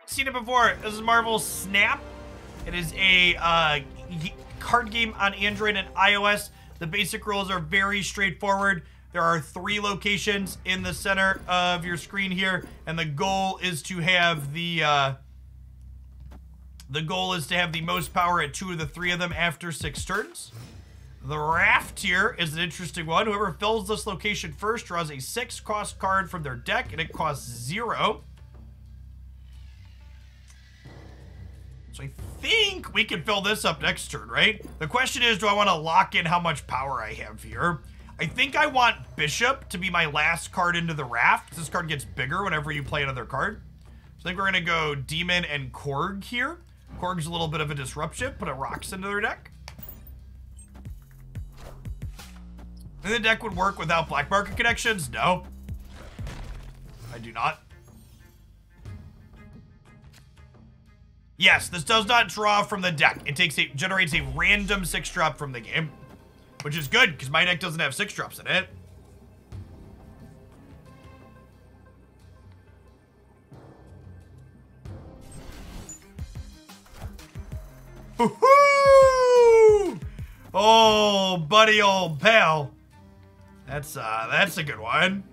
Seen it before. This is Marvel Snap. It is a card game on Android and iOS. The basic rules are very straightforward. There are 3 locations in the center of your screen here, and the goal is to have the most power at 2 of the 3 of them after 6 turns. The raft here is an interesting one. Whoever fills this location first draws a 6-cost card from their deck, and it costs 0. So I think we can fill this up next turn, right? The question is, do I want to lock in how much power I have here? I think I want Bishop to be my last card into the raft. This card gets bigger whenever you play another card. So I think we're going to go Demon and Korg here. Korg's a little bit of a disruption. Put a Rocks into their deck. And the deck would work without Black Market connections? No. I do not. Yes, this does not draw from the deck. It generates a random 6-drop from the game, which is good because my deck doesn't have 6-drops in it. Woohoo! Oh, buddy, old pal. That's a good one.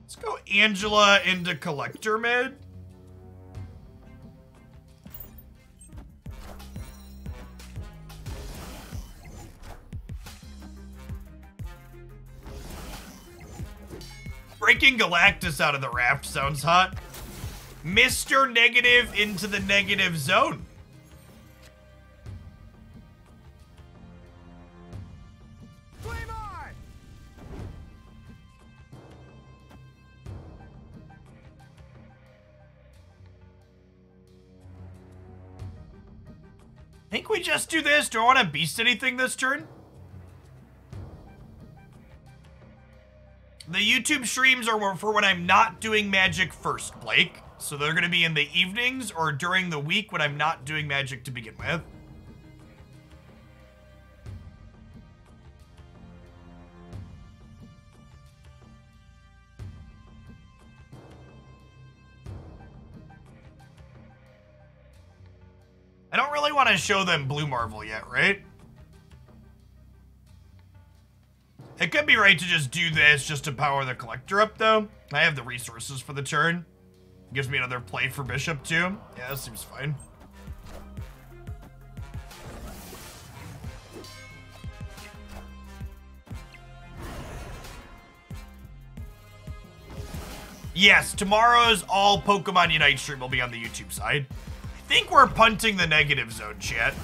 Let's go Angela into Collector mid. Breaking Galactus out of the raft sounds hot. Mr. Negative into the negative zone. Flame on! I think we just do this. Do I want to beast anything this turn? The YouTube streams are for when I'm not doing Magic first, Blake. So they're going to be in the evenings or during the week when I'm not doing Magic to begin with. I don't really want to show them Blue Marvel yet, right? It could be right to just do this just to power the collector up, though. I have the resources for the turn. Gives me another play for Bishop, too. Yeah, that seems fine. Yes, tomorrow's all Pokemon Unite stream will be on the YouTube side. I think we're punting the negative zone, chat.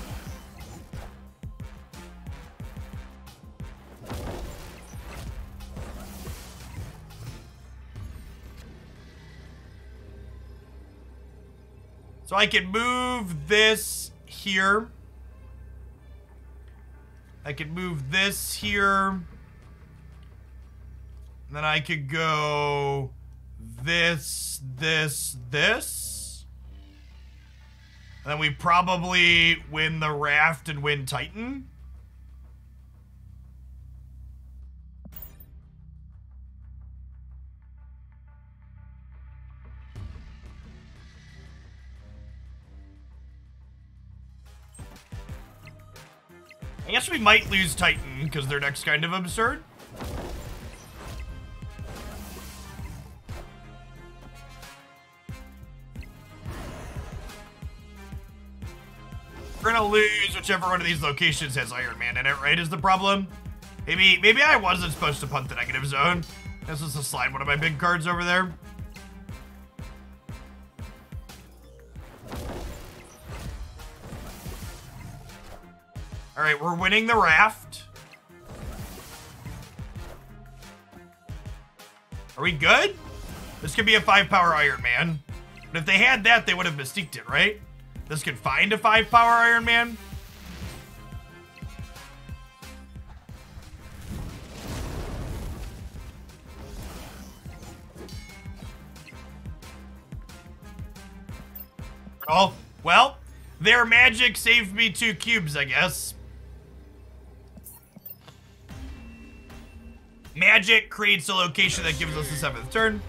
So I can move this here. I could move this here. And then I could go this, this, this. And then we probably win the raft and win Titan. I guess we might lose Titan because their deck's kind of absurd. We're gonna lose whichever one of these locations has Iron Man in it, right? Is the problem? Maybe I wasn't supposed to punt the negative zone. This was to slide one of my big cards over there. All right, we're winning the raft. Are we good? This could be a 5-power Iron Man. But if they had that, they would have Mystiqued it, right? This could find a 5-power Iron Man. Oh, well, Their magic saved me 2 cubes, I guess. Magic creates a location that gives us the 7th turn.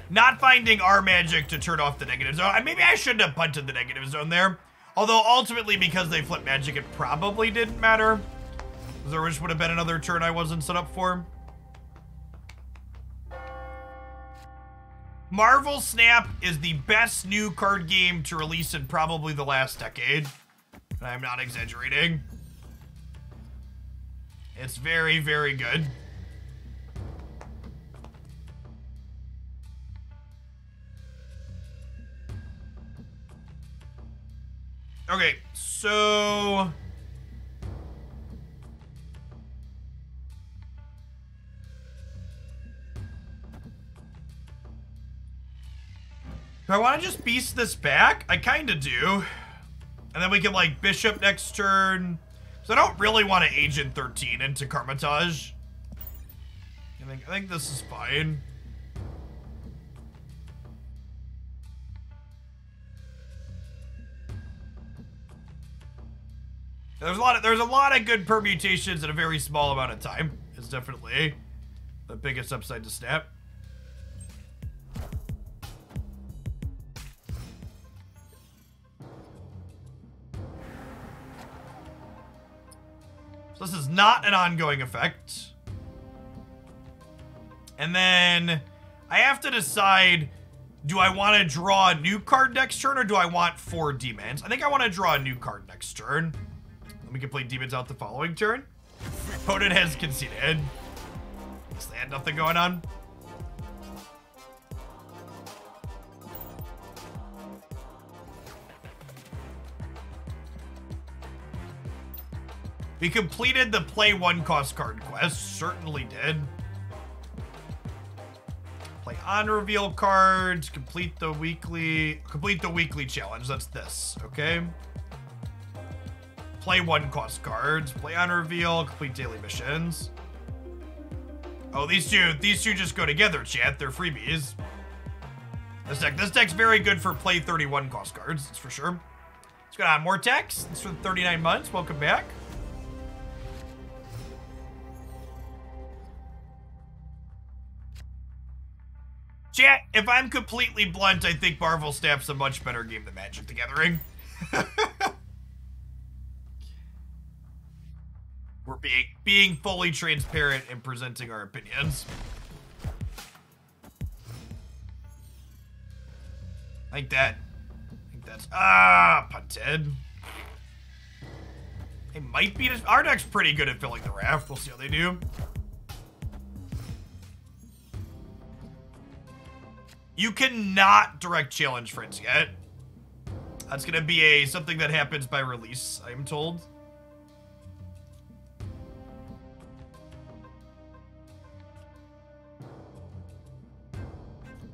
Not finding our magic to turn off the negative zone. Maybe I shouldn't have punted the negative zone there. Although ultimately, because they flipped magic, it probably didn't matter. There just would have been another turn I wasn't set up for. Marvel Snap is the best new card game to release in probably the last decade. I'm not exaggerating. It's very, very good. Okay, so... do I want to just beast this back? I kind of do. And then we can, like, Bishop next turn. So I don't really want to Agent 13 into Karmatage. I think this is fine. There's a lot of good permutations in a very small amount of time. It's definitely the biggest upside to Snap. So this is not an ongoing effect. And then I have to decide, do I want to draw a new card next turn or do I want 4 demons? I think I want to draw a new card next turn. Then we can play demons out the following turn. Opponent has conceded. Guess they had nothing going on. We completed the play 1 cost card quest. Certainly did. Play on reveal cards. Complete the weekly challenge. That's this, okay? Play 1 cost cards. Play on reveal. Complete daily missions. Oh, these two just go together, chat. They're freebies. This deck's very good for play 31 cost cards. That's for sure. Let's go on more text. It's for the 39 months. Welcome back. Chat, if I'm completely blunt, I think Marvel Snap's a much better game than Magic the Gathering. We're being fully transparent and presenting our opinions. Like that. I think that's punted. They might beat us. Our deck's pretty good at filling the raft. We'll see how they do. You cannot direct challenge friends yet. That's gonna be something that happens by release, I'm told.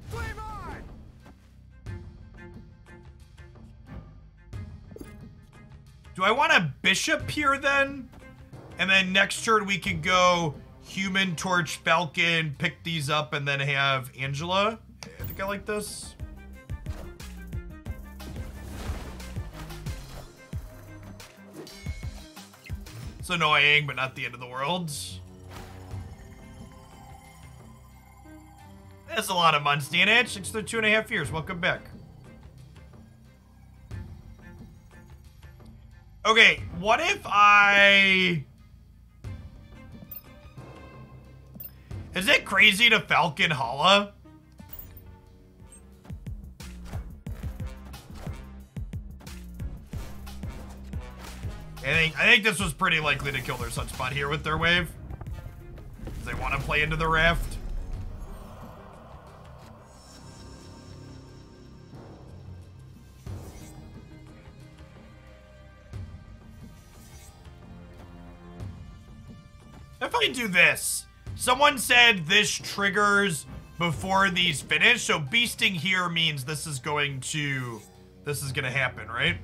Flame on! Do I want a bishop here then? And then next turn we can go Human Torch, Falcon, pick these up, and then have Angela. I think I like this. It's annoying, but not the end of the world. That's a lot of months, DNH. It's the 2.5 years. Welcome back. Okay, what if I... Is it crazy to Falcon Hala? I think this was pretty likely to kill their Sunspot here with their wave. They want to play into the raft. If I do this, someone said this triggers before these finish, so beasting here means this is gonna happen, right?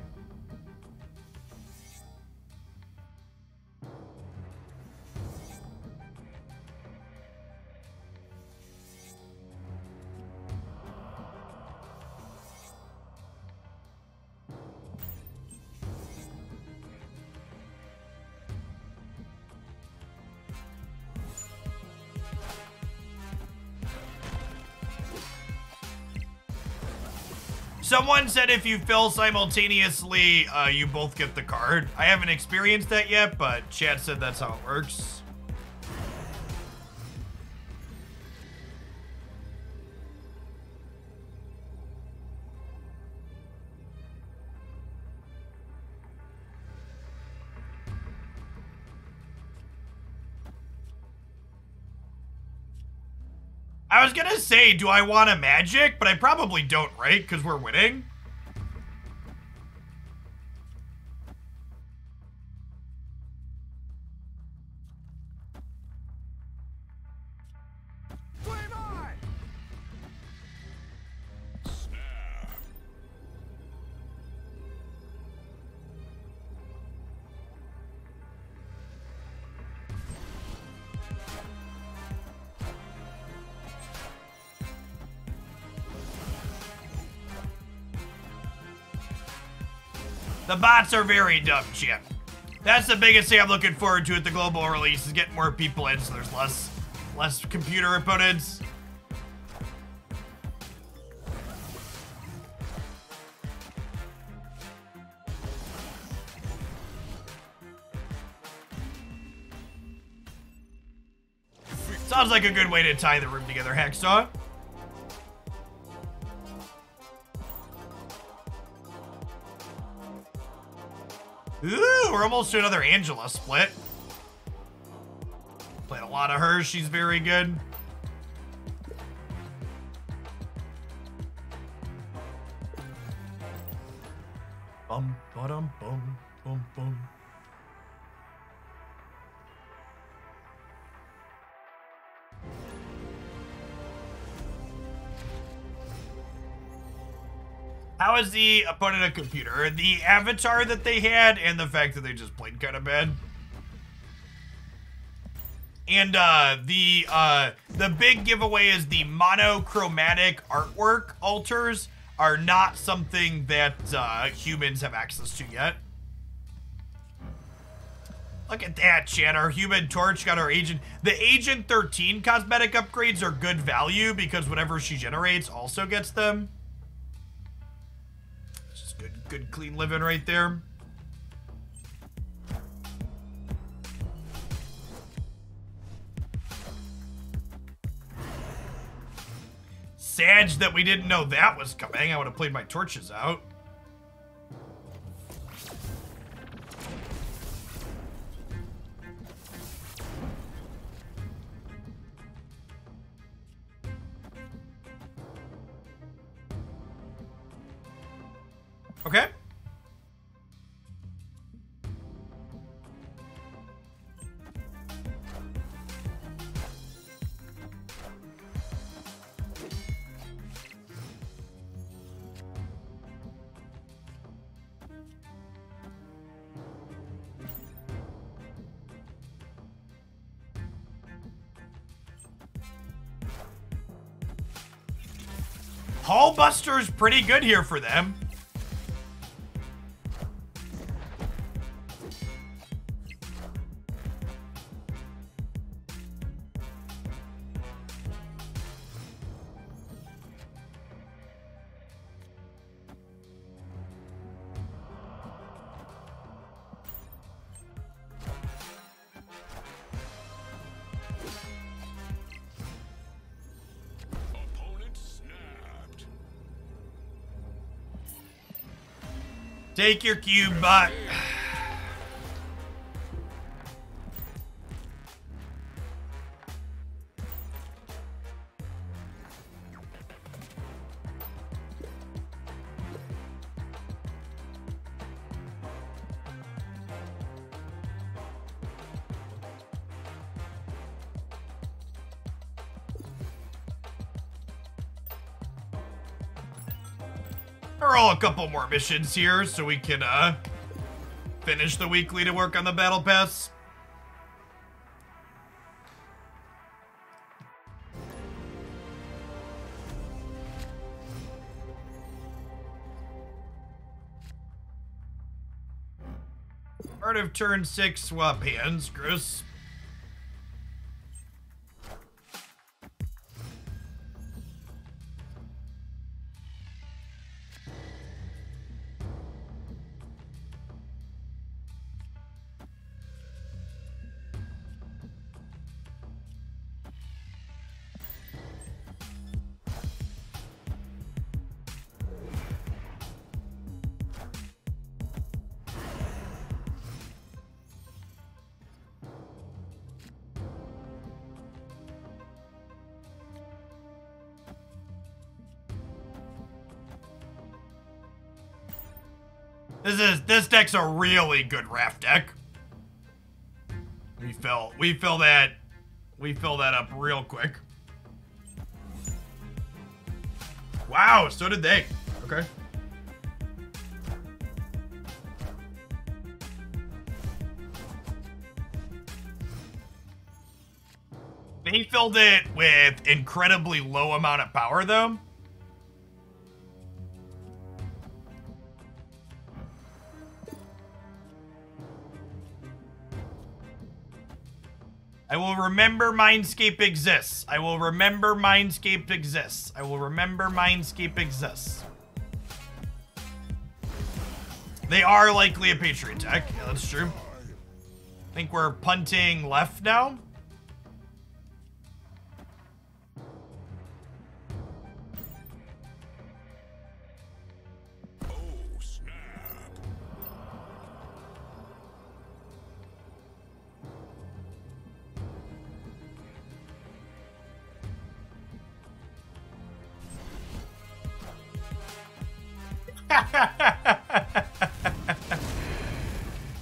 Someone said if you fill simultaneously, you both get the card. I haven't experienced that yet, but chat said that's how it works. I was gonna say, do I want a magic? But I probably don't, right? Because we're winning. Flame Eye! The bots are very dumb, Chip. That's the biggest thing I'm looking forward to at the global release is getting more people in so there's less computer opponents. Sounds like a good way to tie the room together, Hacksaw. Ooh, we're almost to another Angela split. Played a lot of her. She's very good. Bum, ba-dum, bum, bum, bum. How is the opponent a computer? The avatar that they had and the fact that they just played kind of bad. And the big giveaway is the monochromatic artwork alters are not something that humans have access to yet. Look at that, chat. Our Human Torch got our Agent. The Agent 13 cosmetic upgrades are good value because whatever she generates also gets them. Good clean living right there. Sad that we didn't know that was coming. I would have played my torches out. Okay. Hallbuster's pretty good here for them. Take your cube, bot. Roll a couple more missions here so we can finish the weekly to work on the battle pass. Part of turn 6, swap hands, gross. This deck's a really good Raft deck. We fill that up real quick. Wow, so did they. Okay. They filled it with incredibly low amount of power, though. I will remember Mindscape exists. I will remember Mindscape exists. I will remember Mindscape exists. They are likely a Patriot deck. Yeah, that's true. I think we're punting left now.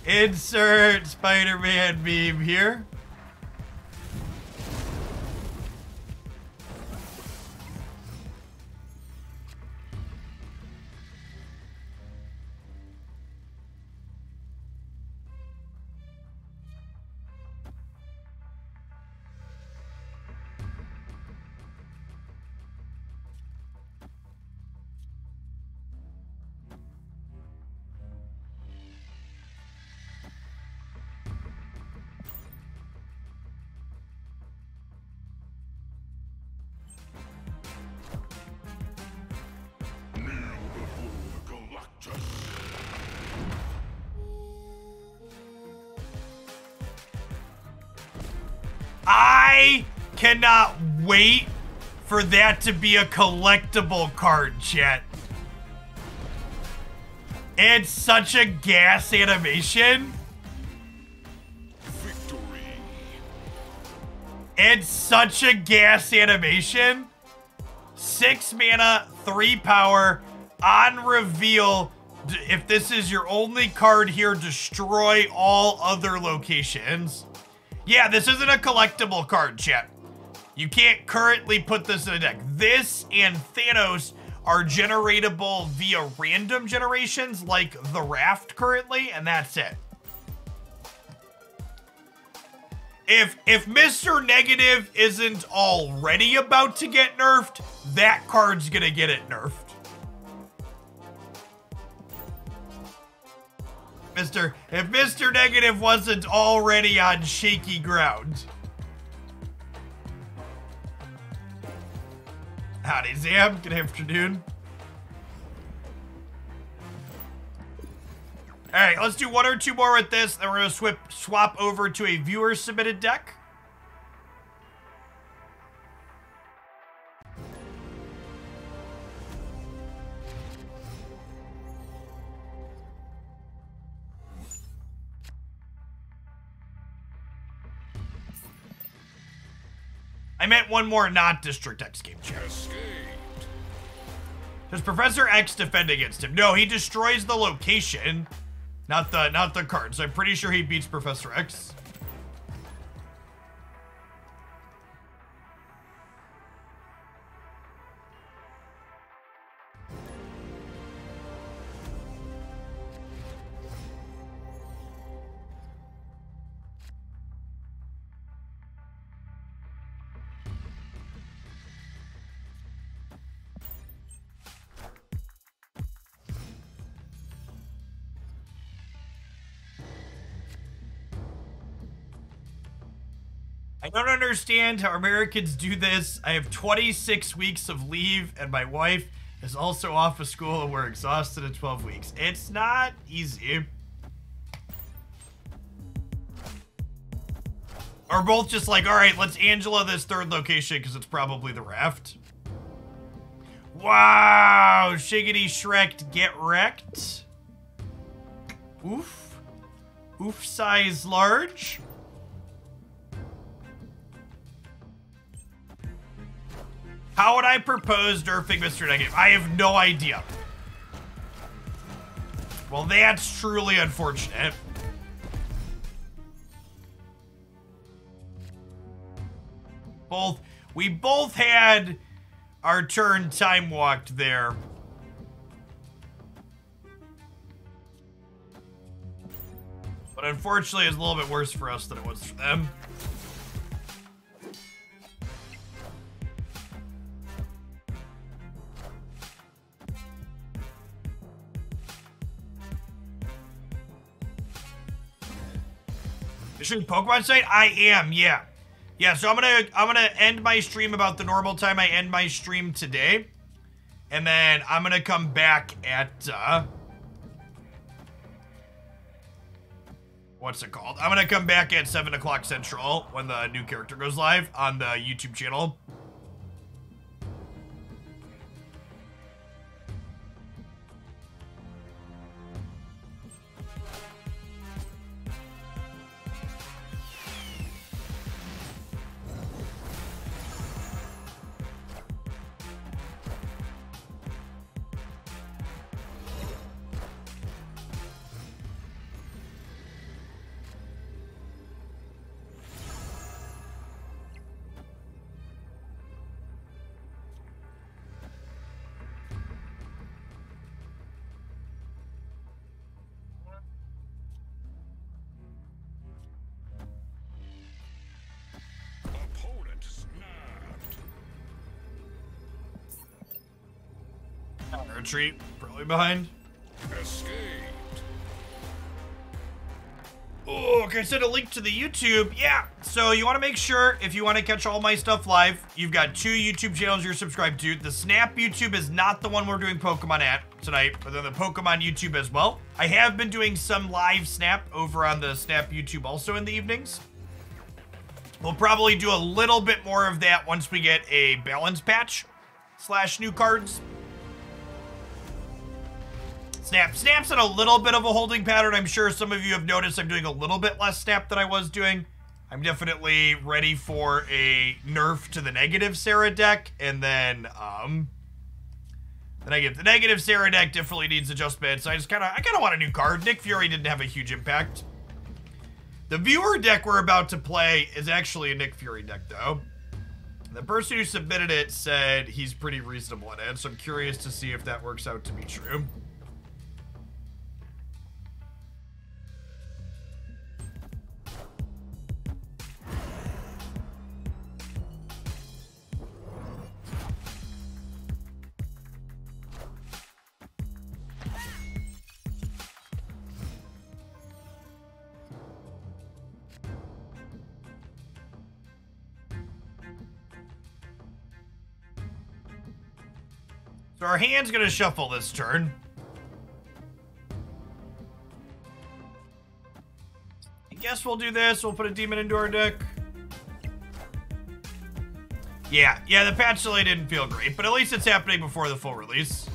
Insert Spider-Man meme here. I cannot wait for that to be a collectible card, chat. It's such a gas animation. Victory. It's such a gas animation. 6 mana, 3 power, on reveal. If this is your only card here, destroy all other locations. Yeah, this isn't a collectible card, chat. You can't currently put this in a deck. This and Thanos are generatable via random generations like the Raft currently, and that's it. If Mr. Negative isn't already about to get nerfed, that card's gonna get it nerfed. If Mr. Negative wasn't already on shaky ground. Howdy, Zam. Good afternoon. All right, let's do 1 or 2 more with this, then we're gonna swap over to a viewer-submitted deck. I meant one more not District X game, chat. Does Professor X defend against him? No, he destroys the location, not the cards. I'm pretty sure he beats Professor X. I don't understand how Americans do this. I have 26 weeks of leave, and my wife is also off of school, and we're exhausted at 12 weeks. It's not easy. Or both just like, all right, let's Angela this 3rd location because it's probably the Raft. Wow, Shiggity Shrek, get wrecked. Oof. Oof size large. How would I propose nerfing Mr. Negative? I have no idea. Well, that's truly unfortunate. We both had our turn time walked there. But unfortunately, it's a little bit worse for us than it was for them. You're Pokemon site? I am, yeah. Yeah, so I'm gonna end my stream about the normal time I end my stream today. And then I'm gonna come back at what's it called? I'm gonna come back at 7 o'clock Central when the new character goes live on the YouTube channel. Retreat, probably behind. Escaped. Oh, okay, I sent a link to the YouTube. Yeah, so you want to make sure, if you want to catch all my stuff live, you've got 2 YouTube channels you're subscribed to. The Snap YouTube is not the one we're doing Pokemon at tonight, but then the Pokemon YouTube as well. I have been doing some live Snap over on the Snap YouTube also in the evenings. We'll probably do a little bit more of that once we get a balance patch / new cards. Snap's in a little bit of a holding pattern. I'm sure some of you have noticed I'm doing a little bit less Snap than I was doing. I'm definitely ready for a nerf to the negative Sarah deck, and then the negative Sarah deck definitely needs adjustment. So I kind of want a new card. Nick Fury didn't have a huge impact. The viewer deck we're about to play is actually a Nick Fury deck, though. The person who submitted it said he's pretty reasonable in it, so I'm curious to see if that works out to be true. So our hand's gonna shuffle this turn. I guess we'll do this. We'll put a demon into our deck. Yeah, the patch delay didn't feel great, but at least it's happening before the full release.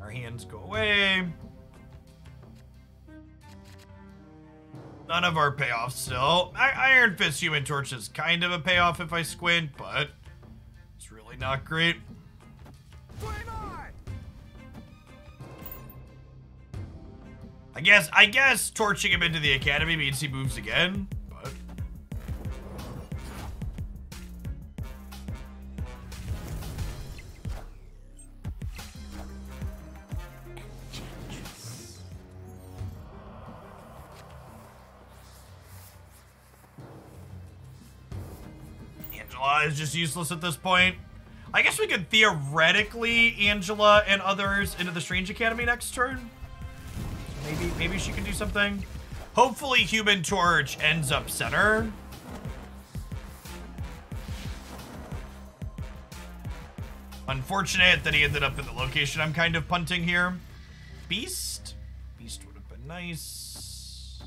Our hands go away. None of our payoffs still. Iron Fist Human Torch is kind of a payoff if I squint, but it's really not great. I guess torching him into the academy means he moves again, but Angela is just useless at this point. I guess we could theoretically Angela and others into the Strange Academy next turn. Maybe she can do something. Hopefully Human Torch ends up center. Unfortunate that he ended up in the location I'm kind of punting here. Beast? Beast would have been nice.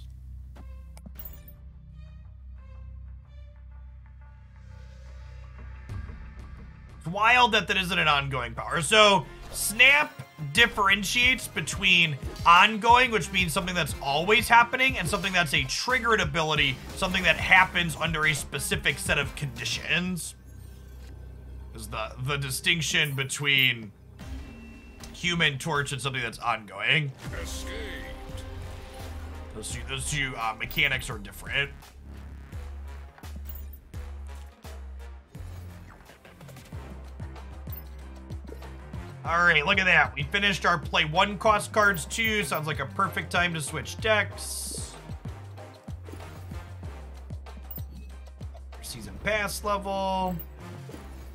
It's wild that isn't an ongoing power. So Snap differentiates between ongoing, which means something that's always happening, and something that's a triggered ability, something that happens under a specific set of conditions. Is the distinction between Human Torch and something that's ongoing. Escaped. Those two mechanics are different. All right, look at that. We finished our play 1 cost cards too. Sounds like a perfect time to switch decks. Season pass level.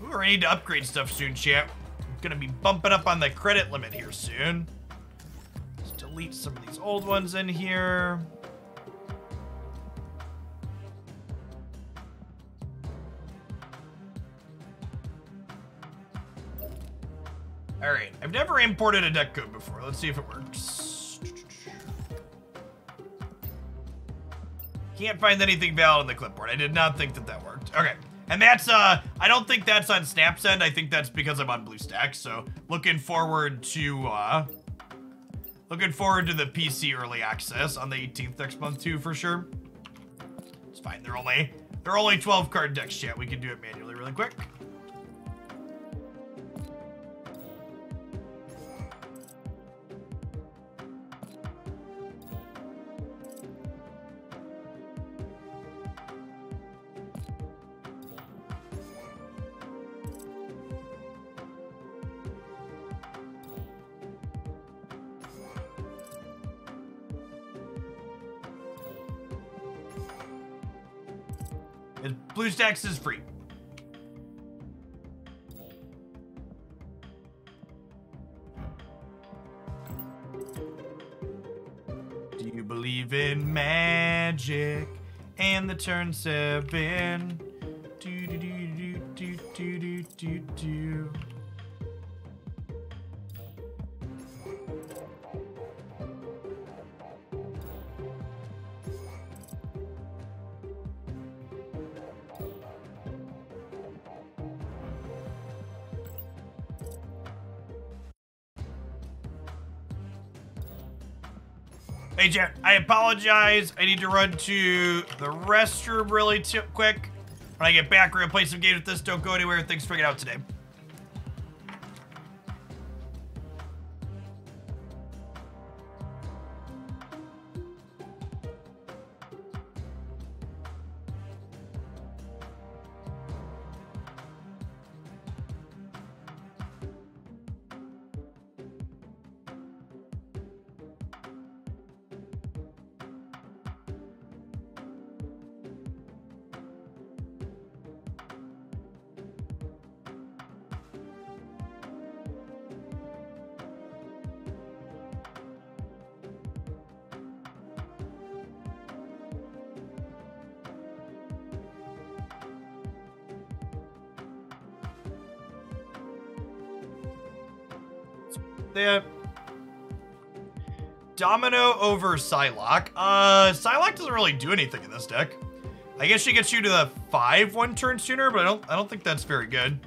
Ooh, I need to upgrade stuff soon, chat. I'm gonna be bumping up on the credit limit here soon. Let's delete some of these old ones in here. All right, I've never imported a deck code before. Let's see if it works. Can't find anything valid on the clipboard. I did not think that worked. Okay, and that's, I don't think that's on Snap's end. I think that's because I'm on BlueStacks, so looking forward to the PC early access on the 18th next month too, for sure. It's fine, they're only 12 card decks, chat. We can do it manually really quick. BlueStacks is free. Do you believe in magic and the turn 7? Do do do do do do do do do. Hey, Jet, I apologize. I need to run to the restroom really quick. When I get back, we're gonna play some games with this. Don't go anywhere. Thanks for hanging out today. The Domino over Psylocke. Psylocke doesn't really do anything in this deck. I guess she gets you to the 5 1 turn sooner, but I don't think that's very good.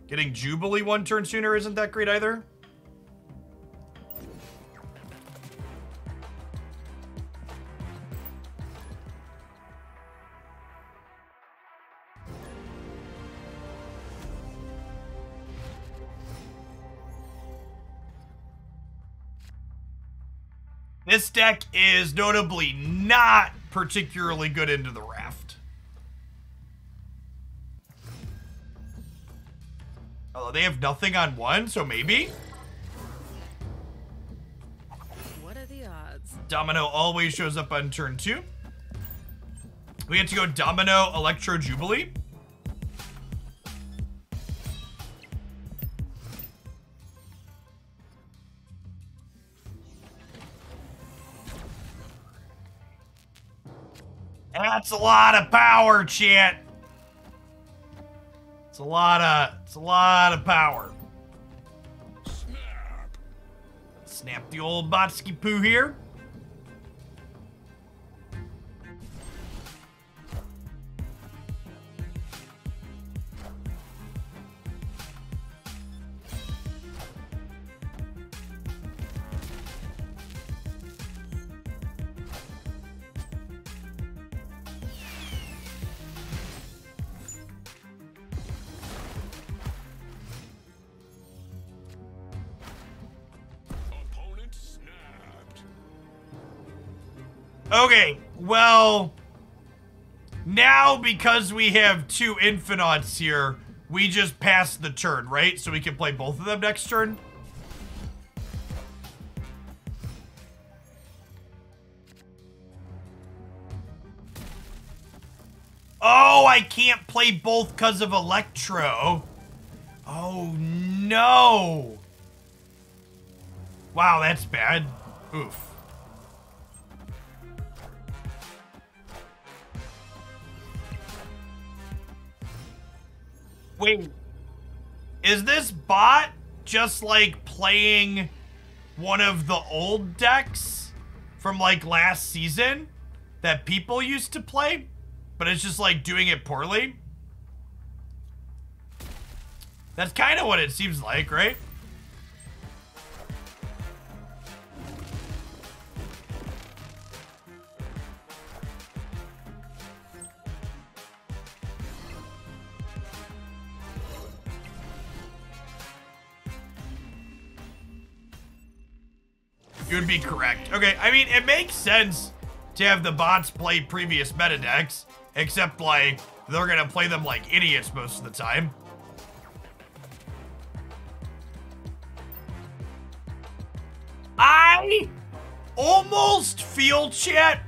Getting Jubilee 1 turn sooner isn't that great either. This deck is notably not particularly good into the raft. Although they have nothing on 1, so maybe. What are the odds? Domino always shows up on turn 2. We get to go Domino, Electro, Jubilee. That's a lot of power, chat. It's a lot of power. Snap. Snap the old Botsky poo here. Okay, well, now because we have 2 Infinauts here, we just pass the turn, right? So we can play both of them next turn? Oh, I can't play both because of Electro. Oh, no. Wow, that's bad. Oof. Wait. Is this bot just like playing one of the old decks from like last season that people used to play? But it's just like doing it poorly? That's kind of what it seems like, right? You would be correct. Okay, I mean, it makes sense to have the bots play previous meta decks, except, like, they're gonna play them like idiots most of the time. I almost feel, chat,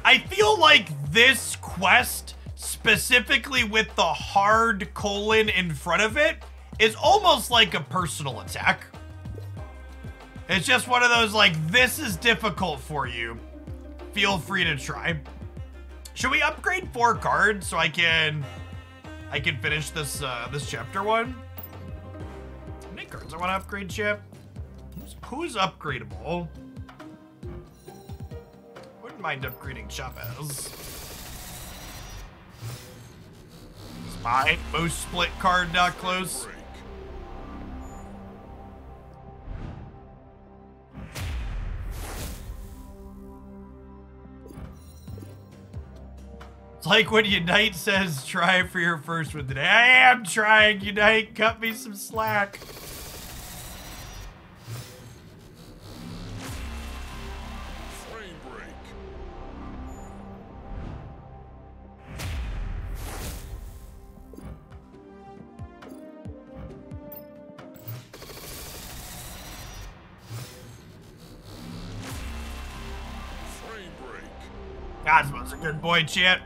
I feel like this quest, specifically with the hard colon in front of it, is almost like a personal attack. It's just one of those, like, this is difficult for you. Feel free to try. Should we upgrade 4 cards so I can finish this this chapter 1? How many cards I want to upgrade, chat? Who's upgradable? Wouldn't mind upgrading Chavez. Spy, most split card not close. It's like when Unite says, try for your first one today. I am trying, Unite. Cut me some slack. Frame break. Frame break. Cosmo's a good boy, chat.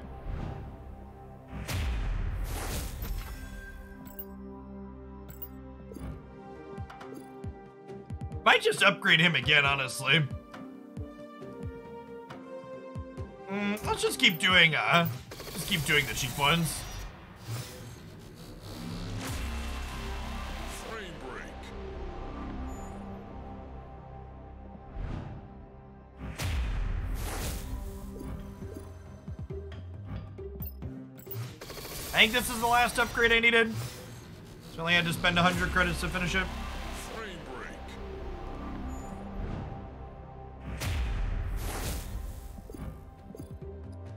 Might just upgrade him again, honestly. Let's just keep doing the cheap ones. Frame break. I think this is the last upgrade I needed. So I only had to spend 100 credits to finish it. Frame break.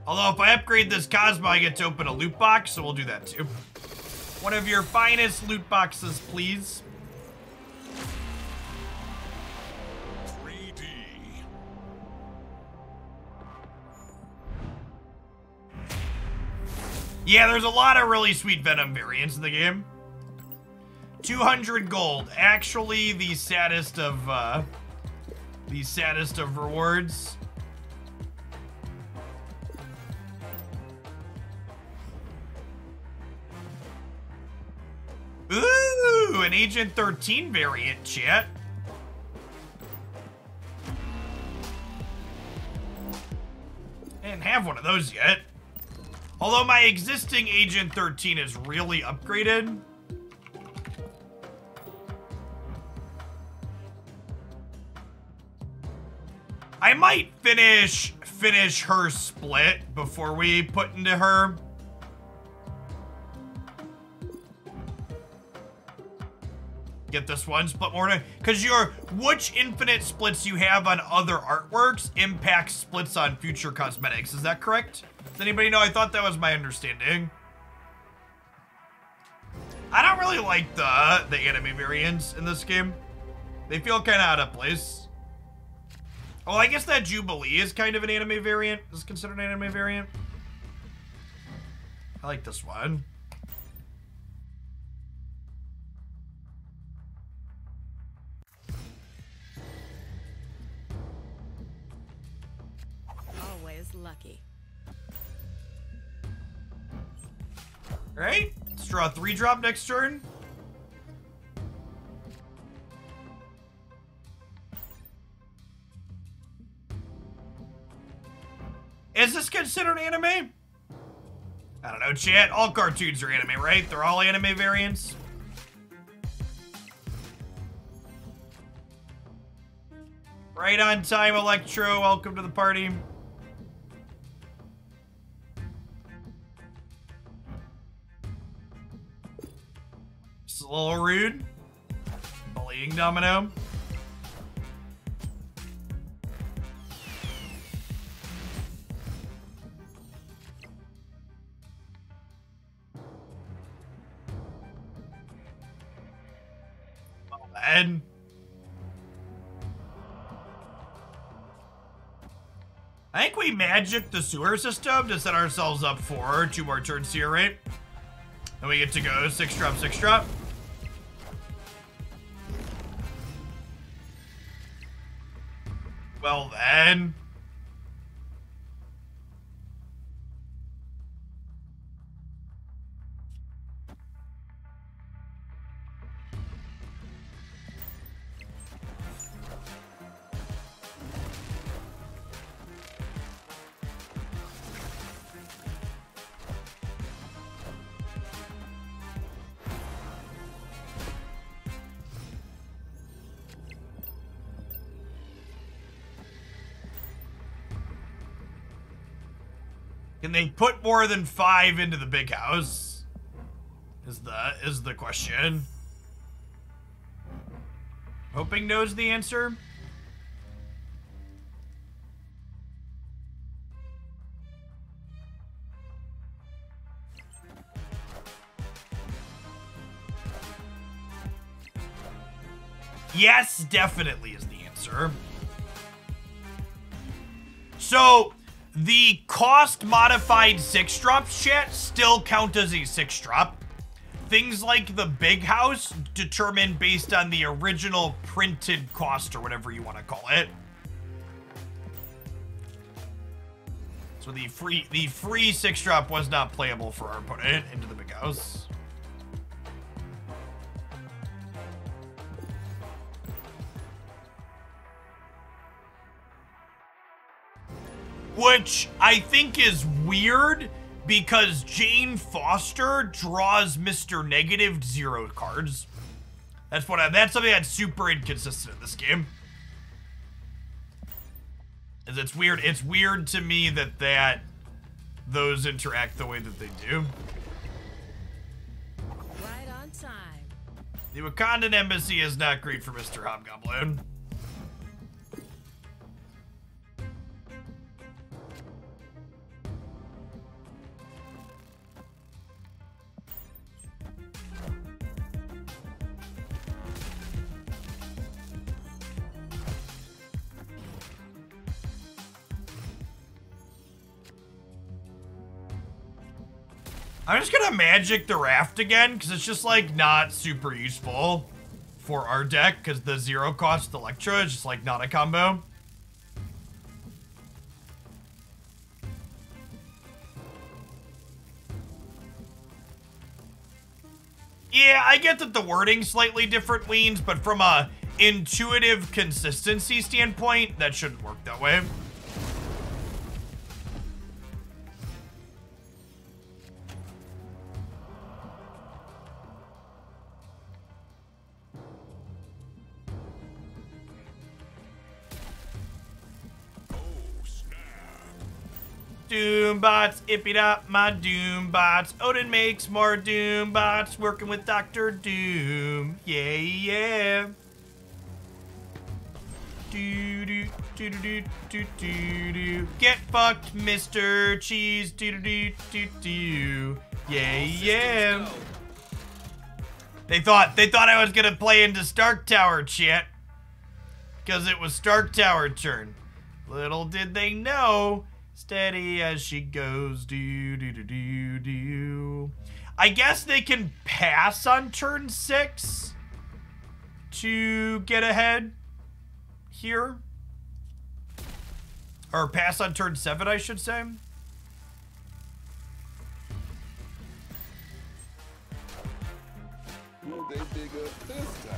Although if I upgrade this Cosmo, I get to open a loot box, so we'll do that too. One of your finest loot boxes, please. 3D. Yeah, there's a lot of really sweet Venom variants in the game. 200 gold, actually the saddest of rewards. Ooh, an Agent 13 variant, chat. I didn't have one of those yet. Although my existing Agent 13 is really upgraded. I might finish her split before we put into her. Get this one split more, because which infinite splits you have on other artworks impacts splits on future cosmetics. Is that correct? Does anybody know? I thought that was my understanding. I don't really like the enemy variants in this game. They feel kind of out of place. Oh, I guess that Jubilee is kind of an anime variant. Is considered an anime variant. I like this one. Always lucky. Alright, let's draw a 3-drop next turn. Is this considered anime? I don't know, chat. All cartoons are anime, right? They're all anime variants. Right on time, Electro. Welcome to the party. Just a little rude. Bullying Domino. And I think we magic the sewer system to set ourselves up for 2 more turns here, right? And we get to go 6-drop, 6-drop. Well then. Can they put more than 5 into the big house? Is the question. Hoping knows the answer. Yes, definitely is the answer. So the cost modified 6-drops, chat, still count as a 6-drop. Things like the big house determined based on the original printed cost or whatever you want to call it. So the free 6-drop was not playable for our opponent into the big house. Which I think is weird because Jane Foster draws Mr. Negative 0 cards. That's something that's super inconsistent in this game. Is it's weird. It's weird to me that those interact the way that they do. Right on time. The Wakandan embassy is not great for Mr. Hobgoblin. I'm just gonna magic the raft again, because it's just, like, not super useful for our deck, because the 0 cost Electro is just, like, not a combo. Yeah, I get that the wording's slightly different, Leans, but from a intuitive consistency standpoint, that shouldn't work that way. Doombots, ippy up my Doombots. Odin makes more Doombots, working with Dr. Doom. Yeah, yeah. Do do do do do do do. Get fucked, Mr. Cheese. Do do do do do. Yeah, yeah. They thought I was gonna play into Stark Tower, chat, because it was Stark Tower turn. Little did they know, steady as she goes, do do do do do. I guess they can pass on turn 6 to get ahead here. Or pass on turn 7, I should say. Will they dig up this time?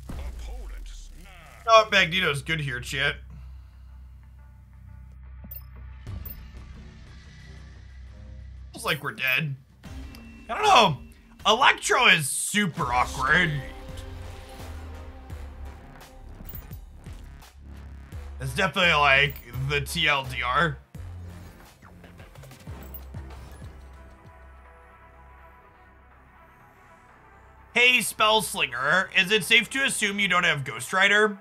Opponent snapped. Oh, Magneto's good here, chat. Feels like we're dead. I don't know. Electro is super awkward. It's definitely like the TLDR. Hey, Spellslinger, is it safe to assume you don't have Ghost Rider?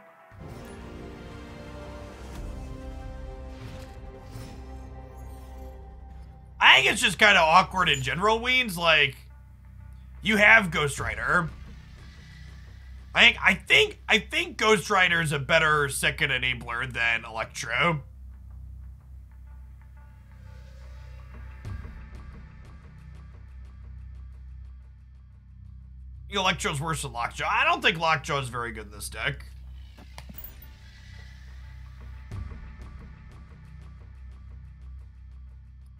I think it's just kind of awkward in general, Weens. Like, you have Ghost Rider. I think Ghost Rider is a better second enabler than Electro. Electro's worse than Lockjaw. I don't think Lockjaw is very good in this deck.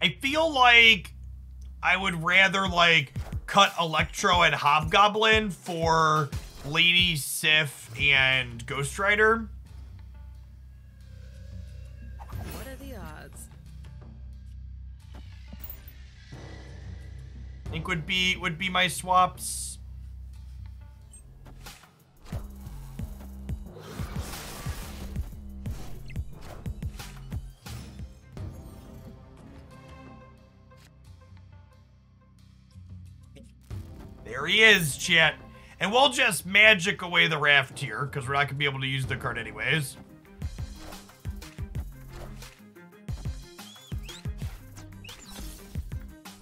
I feel like I would rather, like, cut Electro and Hobgoblin for Lady Sif and Ghost Rider. What are the odds? I think would be my swaps. There he is, chat. And we'll just magic away the raft here, because we're not going to be able to use the card anyways.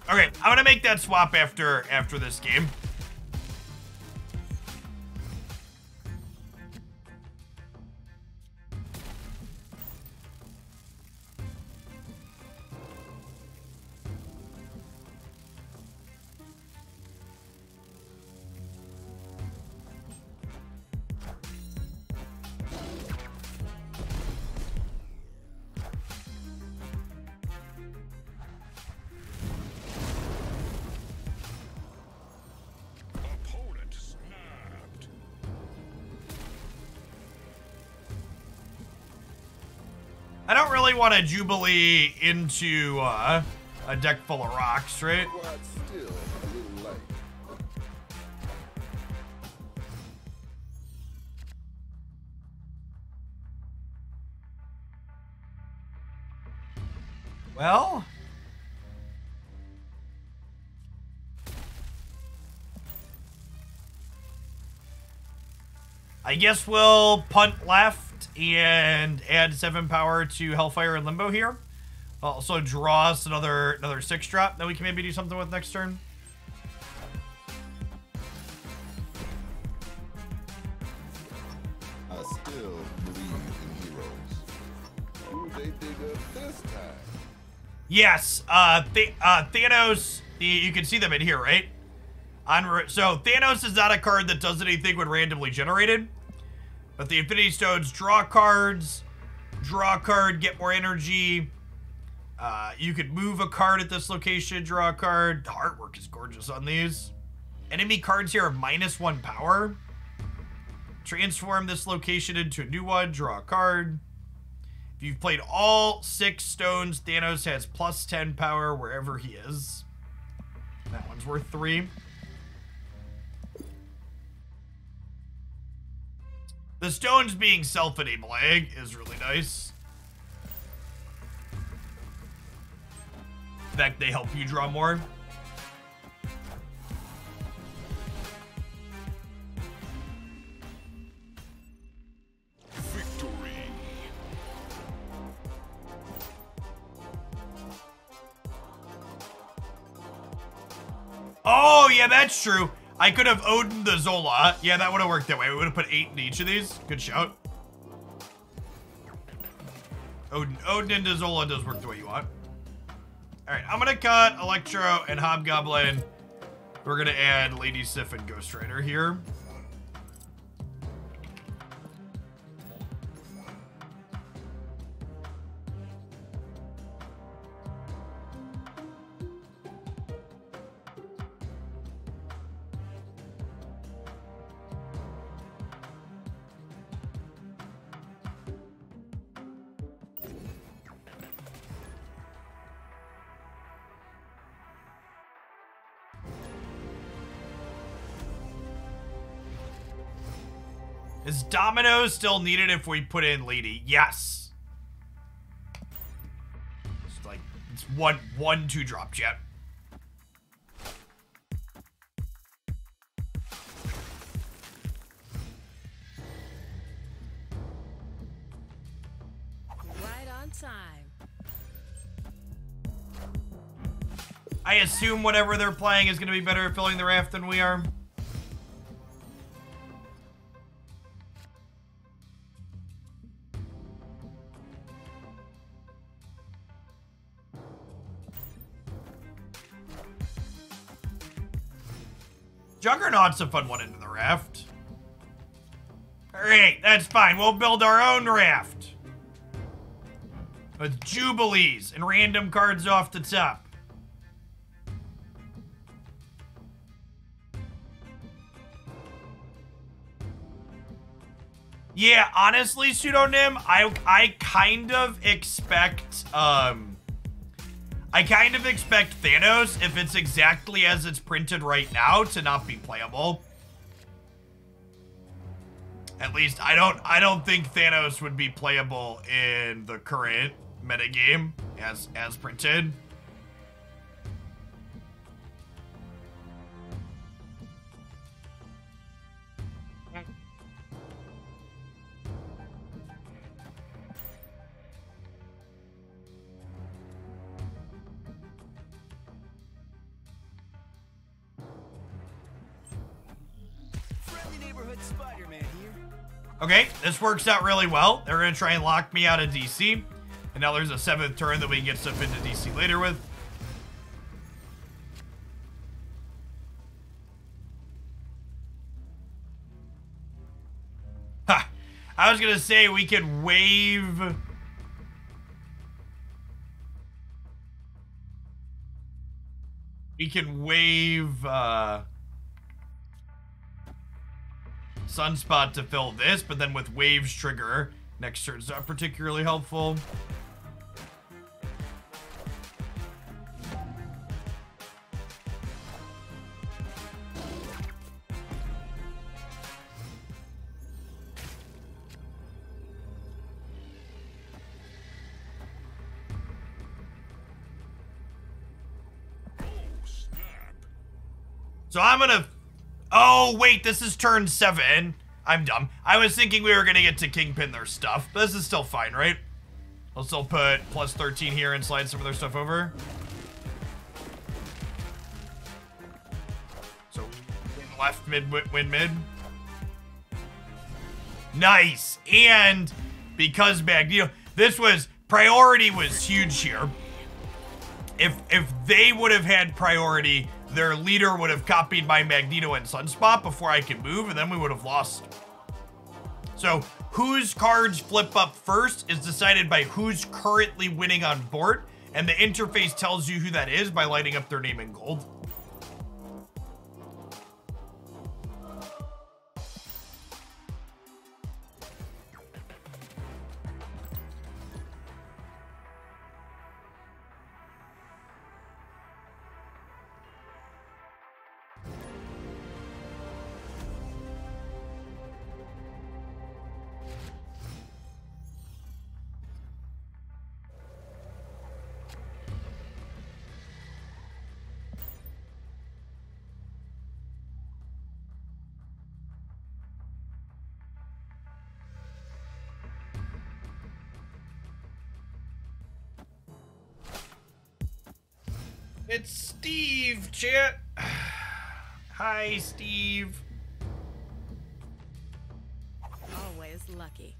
Okay, I'm going to make that swap after this game. Opponent snapped. I don't really want to Jubilee into a deck full of rocks, right? But still a little late. Well, I guess we'll punt left and add 7 power to Hellfire and Limbo here. Also draw us another 6-drop that we can maybe do something with next turn. I still believe in heroes. Will they dig up this time? Yes, Thanos, you can see them in here, right? So Thanos is not a card that does anything when randomly generated. But the Infinity Stones draw cards, draw a card, get more energy. You could move a card at this location, draw a card. The artwork is gorgeous on these. Enemy cards here have -1 power. Transform this location into a new one, draw a card. If you've played all 6 stones, Thanos has +10 power wherever he is. That one's worth 3. The stones being self-enabling is really nice. In fact, they help you draw more. Oh, yeah, that's true. I could have Odin the Zola. Yeah, that would have worked that way. We would have put 8 in each of these. Good shout. Odin into Zola does work the way you want. All right, I'm gonna cut Electro and Hobgoblin. We're gonna add Lady Sif and Ghost Rider here. Is Domino still needed if we put in Lady? Yes. It's like, it's one 2-drop jet. Right on time. I assume whatever they're playing is going to be better at filling the raft than we are. Juggernaut's a fun one into the raft. Alright, that's fine. We'll build our own raft. With Jubilees and random cards off the top. Yeah, honestly, Pseudonym, I kind of expect, Thanos, if it's exactly as it's printed right now, to not be playable. At least I don't think Thanos would be playable in the current metagame as printed. Okay, this works out really well. They're going to try and lock me out of DC. And now there's a 7th turn that we can get stuff into DC later with. Ha! I was going to say we could wave... We can wave, Sunspot to fill this, but then with Waves trigger, next turn's not particularly helpful. So I'm gonna... Oh, wait, this is turn 7. I'm dumb. I was thinking we were gonna get to Kingpin their stuff, but this is still fine, right? I'll still put plus 13 here and slide some of their stuff over. So, win left, mid, win mid. Nice! And because Magneto... This was... Priority was huge here. If they would have had priority... Their leader would have copied my Magneto and Sunspot before I could move, and then we would have lost. So, whose cards flip up first is decided by who's currently winning on board, and the interface tells you who that is by lighting up their name in gold. It's Steve, chat. Hi, Steve. Always lucky.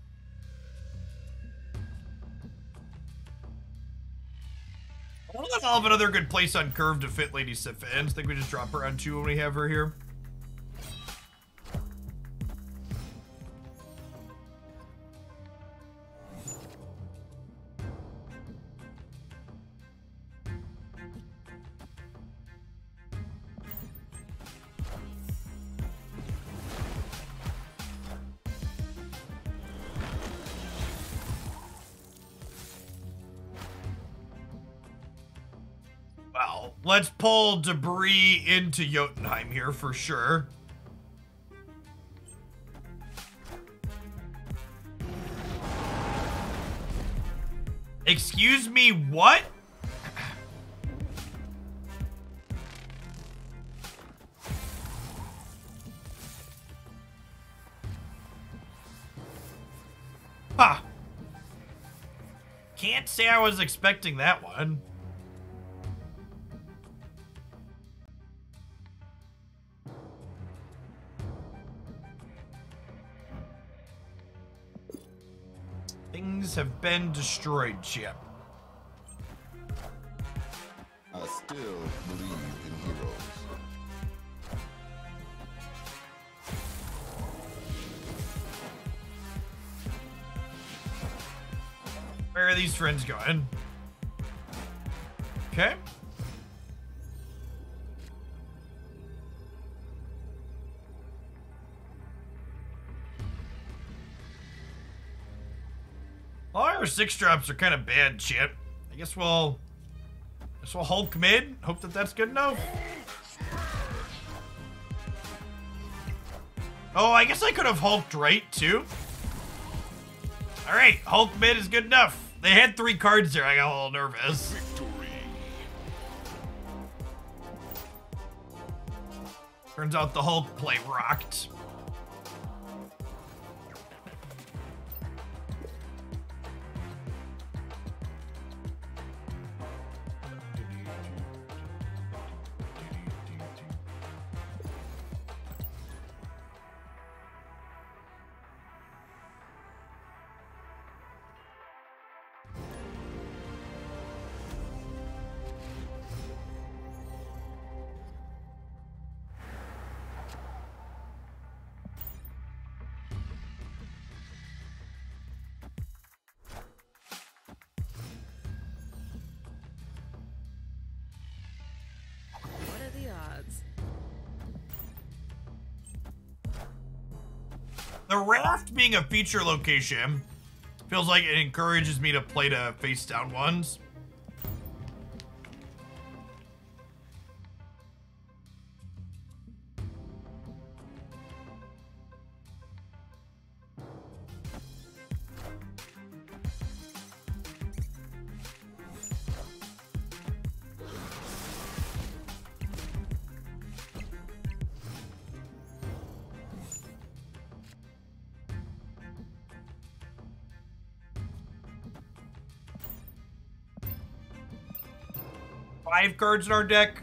I don't know I'll have another good place on curve to fit Lady Sifins. Think we just drop her on 2 when we have her here. Well, let's pull debris into Jotunheim here for sure. Excuse me, what? Huh. Can't say I was expecting that one. Things have been destroyed, Chip. I still believe in heroes. Where are these friends going? Okay. Well, our 6 drops are kind of bad, Chip. I guess we'll Hulk mid. Hope that that's good enough. Oh, I guess I could have Hulked right too. All right, Hulk mid is good enough. They had 3 cards there. I got a little nervous. Victory. Turns out the Hulk play rocked. What are the odds? The raft being a feature location feels like it encourages me to play to face down ones. Five cards in our deck.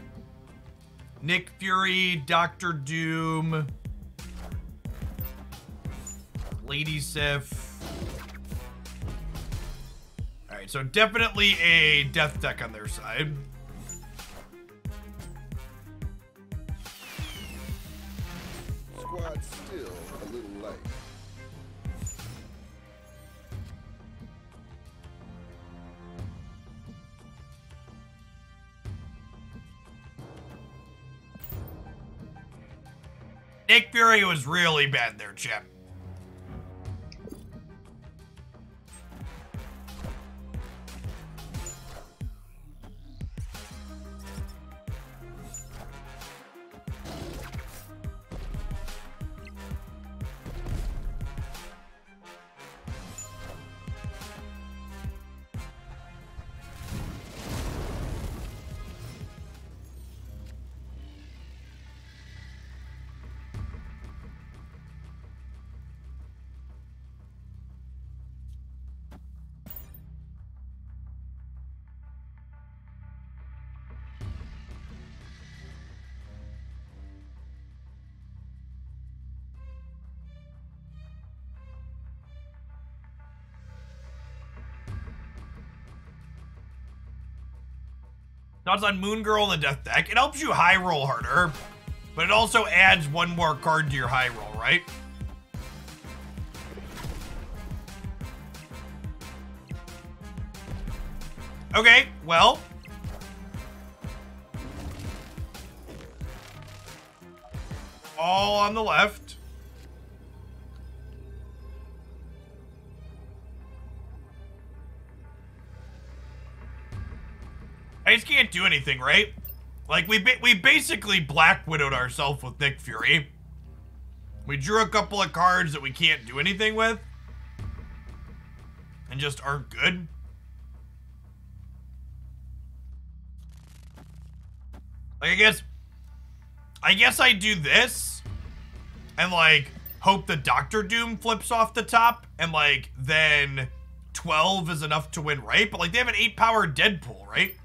Nick Fury, Doctor Doom, Lady Sif. Alright, so definitely a death deck on their side. Squad still a little light. Nick Fury was really bad there, Chip. Thoughts on Moon Girl in the death deck? It helps you high roll harder, but it also adds one more card to your high roll, right? Okay, well. All on the left. I just can't do anything, right? Like, we basically Black Widowed ourselves with Nick Fury. We drew a couple of cards that we can't do anything with. And just aren't good. Like, I guess I do this. And, like, hope the Doctor Doom flips off the top. And, like, then 12 is enough to win, right? But, like, they have an 8-power Deadpool, right?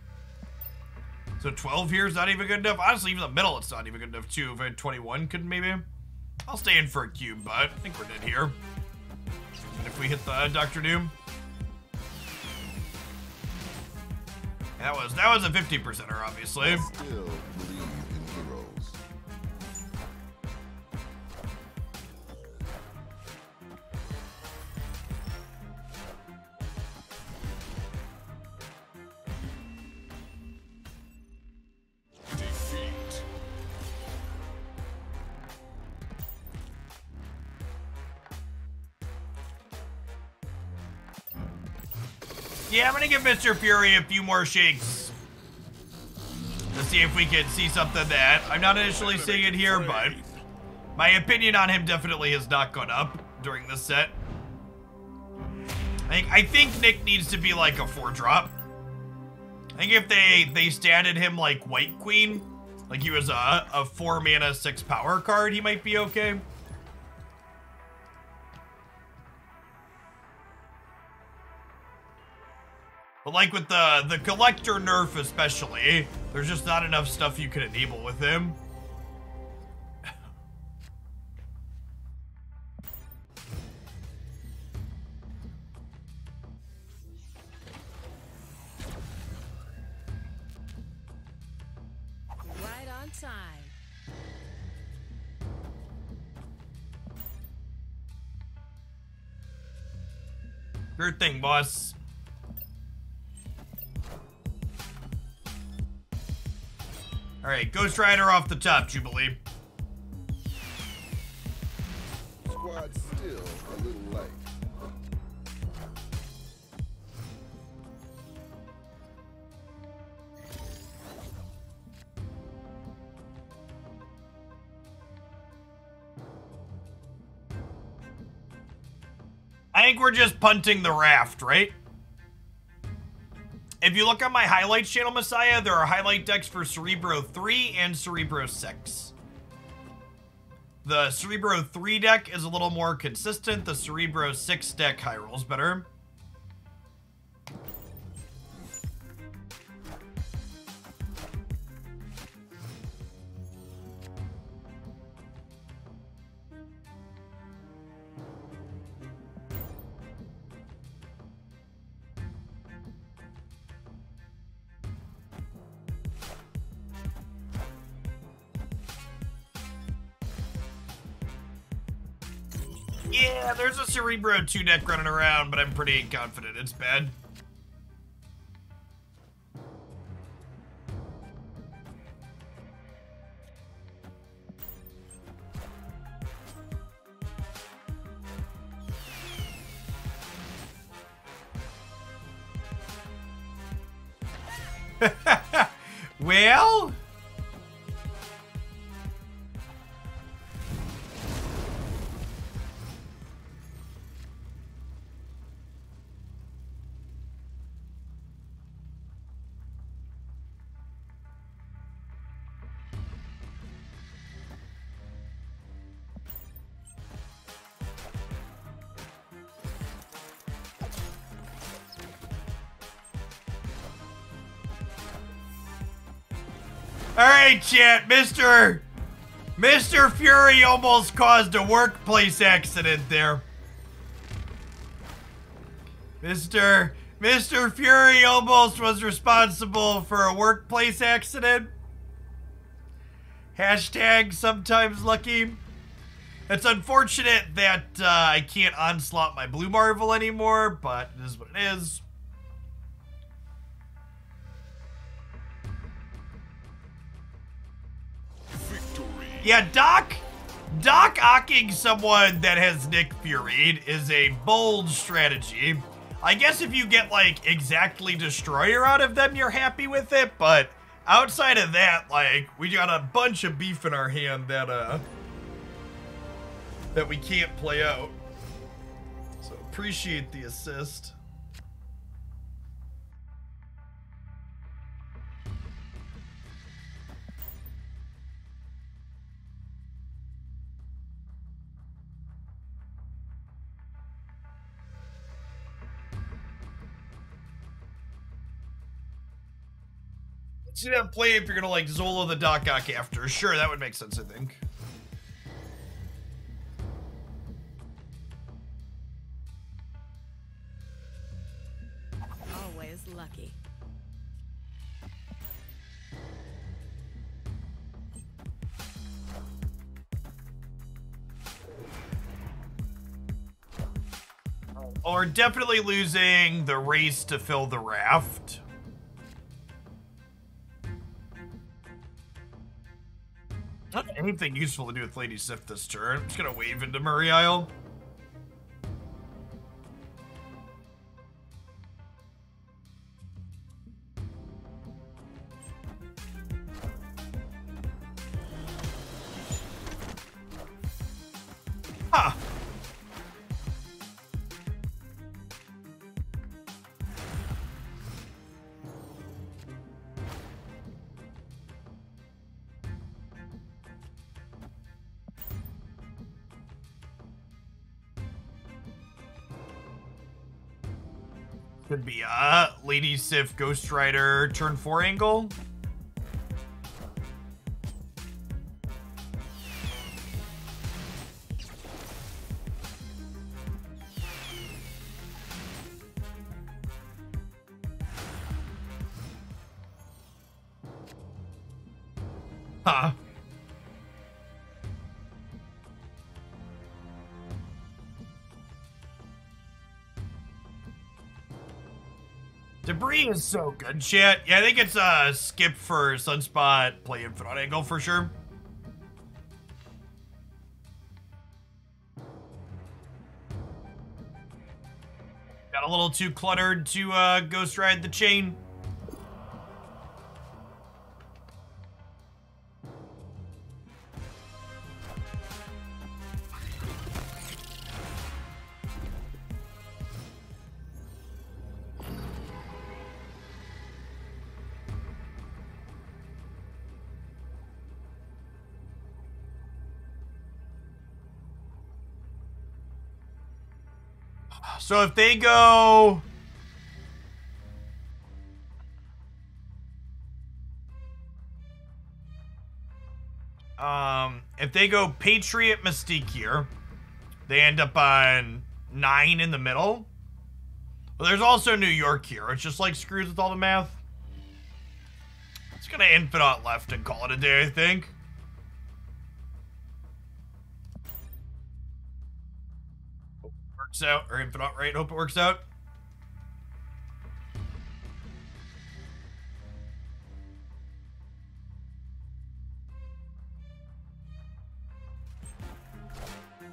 So 12 here is not even good enough. Honestly, even the middle, it's not even good enough, too. If I had 21, could maybe. I'll stay in for a cube, but I think we're dead here. And if we hit the Doctor Doom. That was a 50%er, obviously. I still believe in heroes. Defeat. Yeah, I'm gonna give Mr. Fury a few more shakes to see if we can see something that I'm not initially seeing it here, but my opinion on him definitely has not gone up during this set. I think Nick needs to be like a 4-drop. I think if they standed him like White Queen, like he was a 4-mana 6-power card, he might be okay. But like with the Collector nerf especially, there's just not enough stuff you can enable with him. Right on time. Sure thing, boss. Alright, Ghost Rider off the top, Jubilee. Squad's still a little light. I think we're just punting the raft, right? If you look on my highlights channel, Messiah, there are highlight decks for Cerebro 3 and Cerebro 6. The Cerebro 3 deck is a little more consistent. The Cerebro 6 deck high rolls better. Yeah, there's a Cerebro 2 deck running around, but I'm pretty confident it's bad. Well... Alright, chat, Mr. Fury almost caused a workplace accident there. Mr. Mr. Fury almost was responsible for a workplace accident. Hashtag sometimes lucky. It's unfortunate that I can't onslaught my Blue Marvel anymore, but it is what it is. Victory. Yeah, Doc-ocking someone that has Nick Fury is a bold strategy. I guess if you get, like, exactly Destroyer out of them, you're happy with it, but outside of that, like, we got a bunch of beef in our hand that we can't play out. So appreciate the assist. See that play if you're gonna like Zola the Doc-Ock after. Sure, that would make sense, I think. Always lucky. Well, we're definitely losing the race to fill the raft. Not anything useful to do with Lady Sif this turn. I'm just gonna wave into Murray Isle. Huh. Could be Lady Sif Ghost Rider turn 4 angle. Huh. Debris is so good shit. Yeah, I think it's skip for Sunspot, play Infinite Angle for sure. Got a little too cluttered to Ghost Ride the chain. So if they go... if they go Patriot Mystique here, they end up on 9 in the middle. But there's also New York here. It's just like screws with all the math. It's gonna Infinite left and call it a day, I think. Works out, or Infinite right, hope it works out.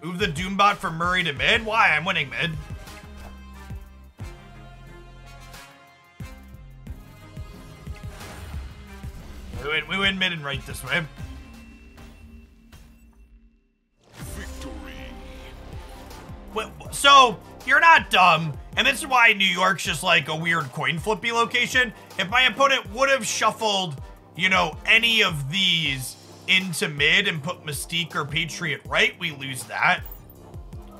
Move the Doombot from Murray to mid? Why? I'm winning mid. We win mid and right this way. So, you're not dumb, and this is why New York's just like a weird coin flippy location. If my opponent would have shuffled, you know, any of these into mid and put Mystique or Patriot right, we lose that.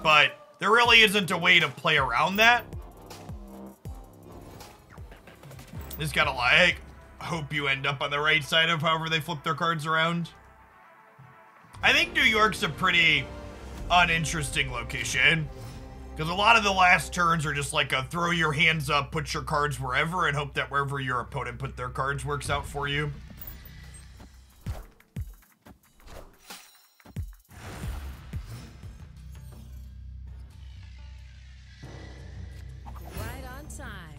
But there really isn't a way to play around that. Just gotta like, hope you end up on the right side of however they flip their cards around. I think New York's a pretty uninteresting location. Because a lot of the last turns are just like a throw your hands up, put your cards wherever, and hope that wherever your opponent put their cards works out for you. Right on time.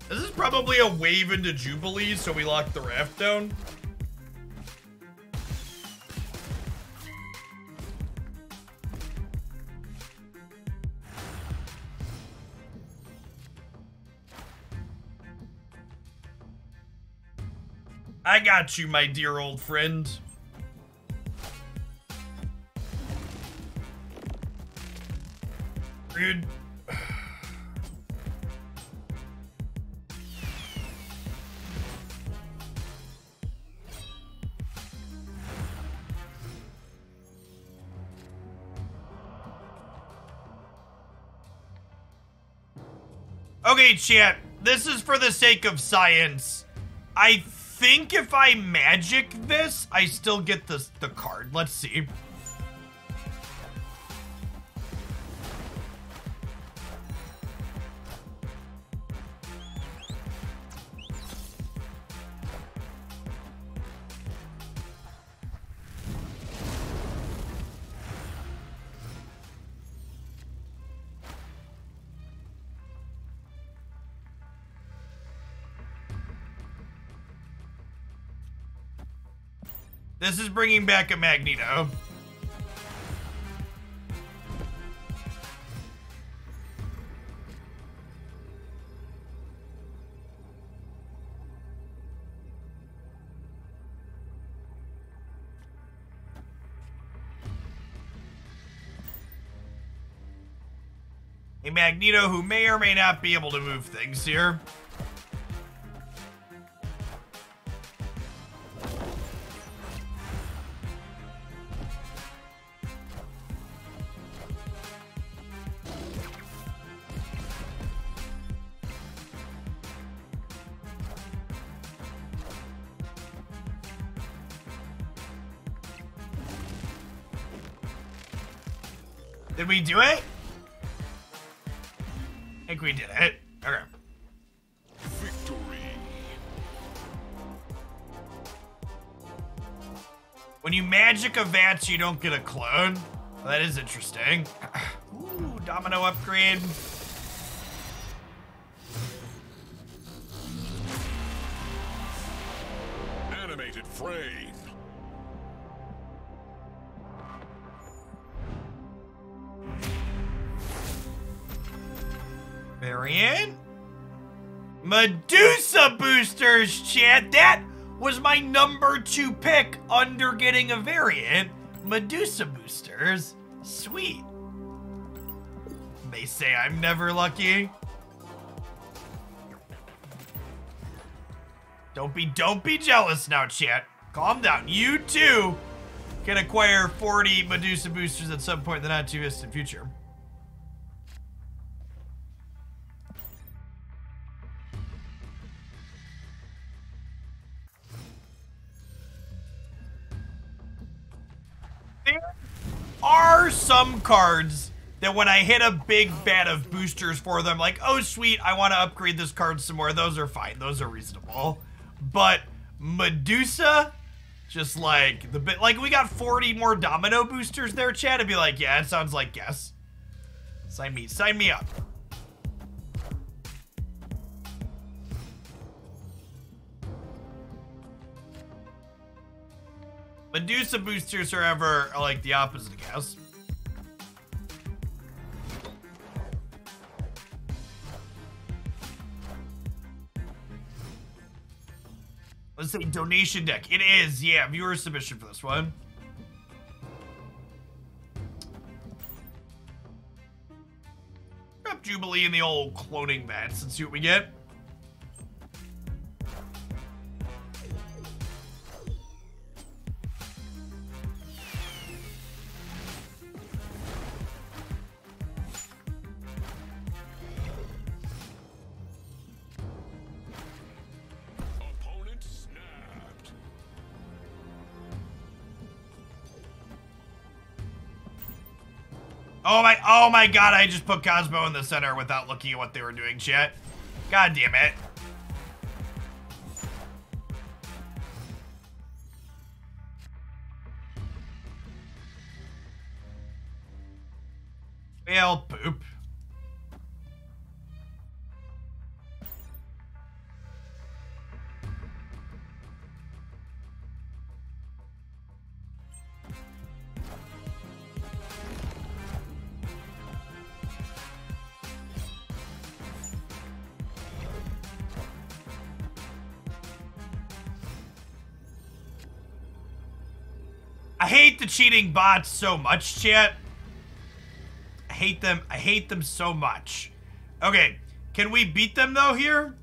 This is probably a wave into Jubilee, so we lock the raft down. I got you, my dear old friend. Dude. Okay, chat, this is for the sake of science. I think if I magic this, I still get the card. Let's see. This is bringing back a Magneto. A Magneto who may or may not be able to move things here. Did we do it? I think we did it. Okay. Victory. When you magic a Vats, you don't get a clone. Well, that is interesting. Ooh, domino upgrade. Animated frame. Variant? Medusa boosters, chat. That was my number 2 pick under getting a variant. Medusa boosters. Sweet. They say I'm never lucky. Don't be jealous now, chat. Calm down. You too can acquire 40 Medusa boosters at some point in the not too distant future. There are some cards that when I hit a big bat of boosters for them, like, oh sweet, I want to upgrade this card some more. Those are fine. Those are reasonable. But Medusa, just like the bit, like we got 40 more domino boosters there, chat. I'd be like, yeah, it sounds like yes. Sign me up. Medusa boosters, however, are like the opposite, I guess. Let's say donation deck. It is, yeah, viewer submission for this one. Grab Jubilee in the old cloning vats and see what we get. Oh my god, I just put Cosmo in the center without looking at what they were doing, chat. God damn it. Well, poop. I hate the cheating bots so much, chat. I hate them. I hate them so much. Okay, can we beat them though here?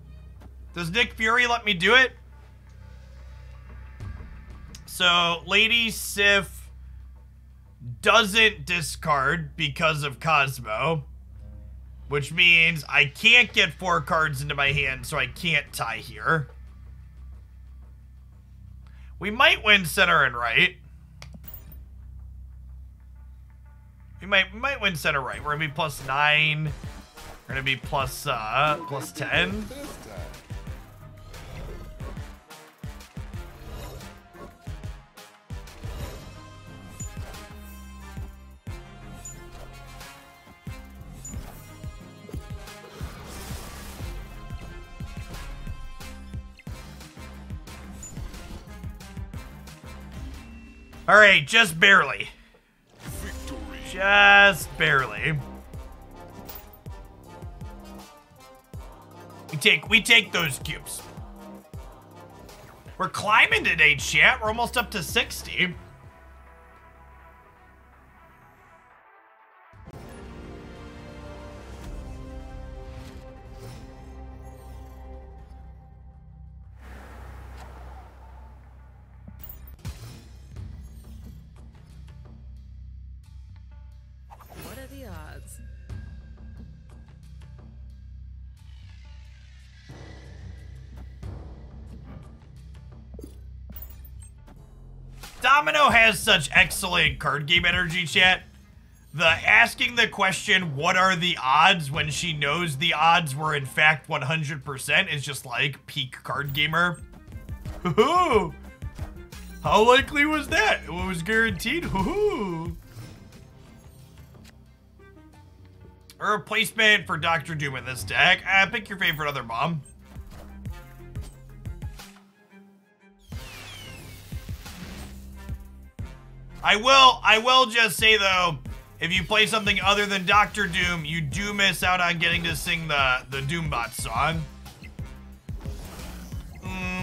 Does Nick Fury let me do it? So, Lady Sif doesn't discard because of Cosmo, which means I can't get 4 cards into my hand, so I can't tie here. We might win center and right. We might win center right. We're gonna be +9. We're gonna be plus 10. This time. All right, just barely. Victory. Just barely. We take those cubes. We're climbing today, chat. We're almost up to 60. What are the odds? Domino has such excellent card game energy, chat. The asking the question, what are the odds, when she knows the odds were in fact 100% is just like peak card gamer. Hoo-hoo! How likely was that? It was guaranteed. Hoo-hoo! A replacement for Dr. Doom in this deck. Pick your favorite other mom. I will just say though, if you play something other than Dr. Doom, you do miss out on getting to sing the Doombot song.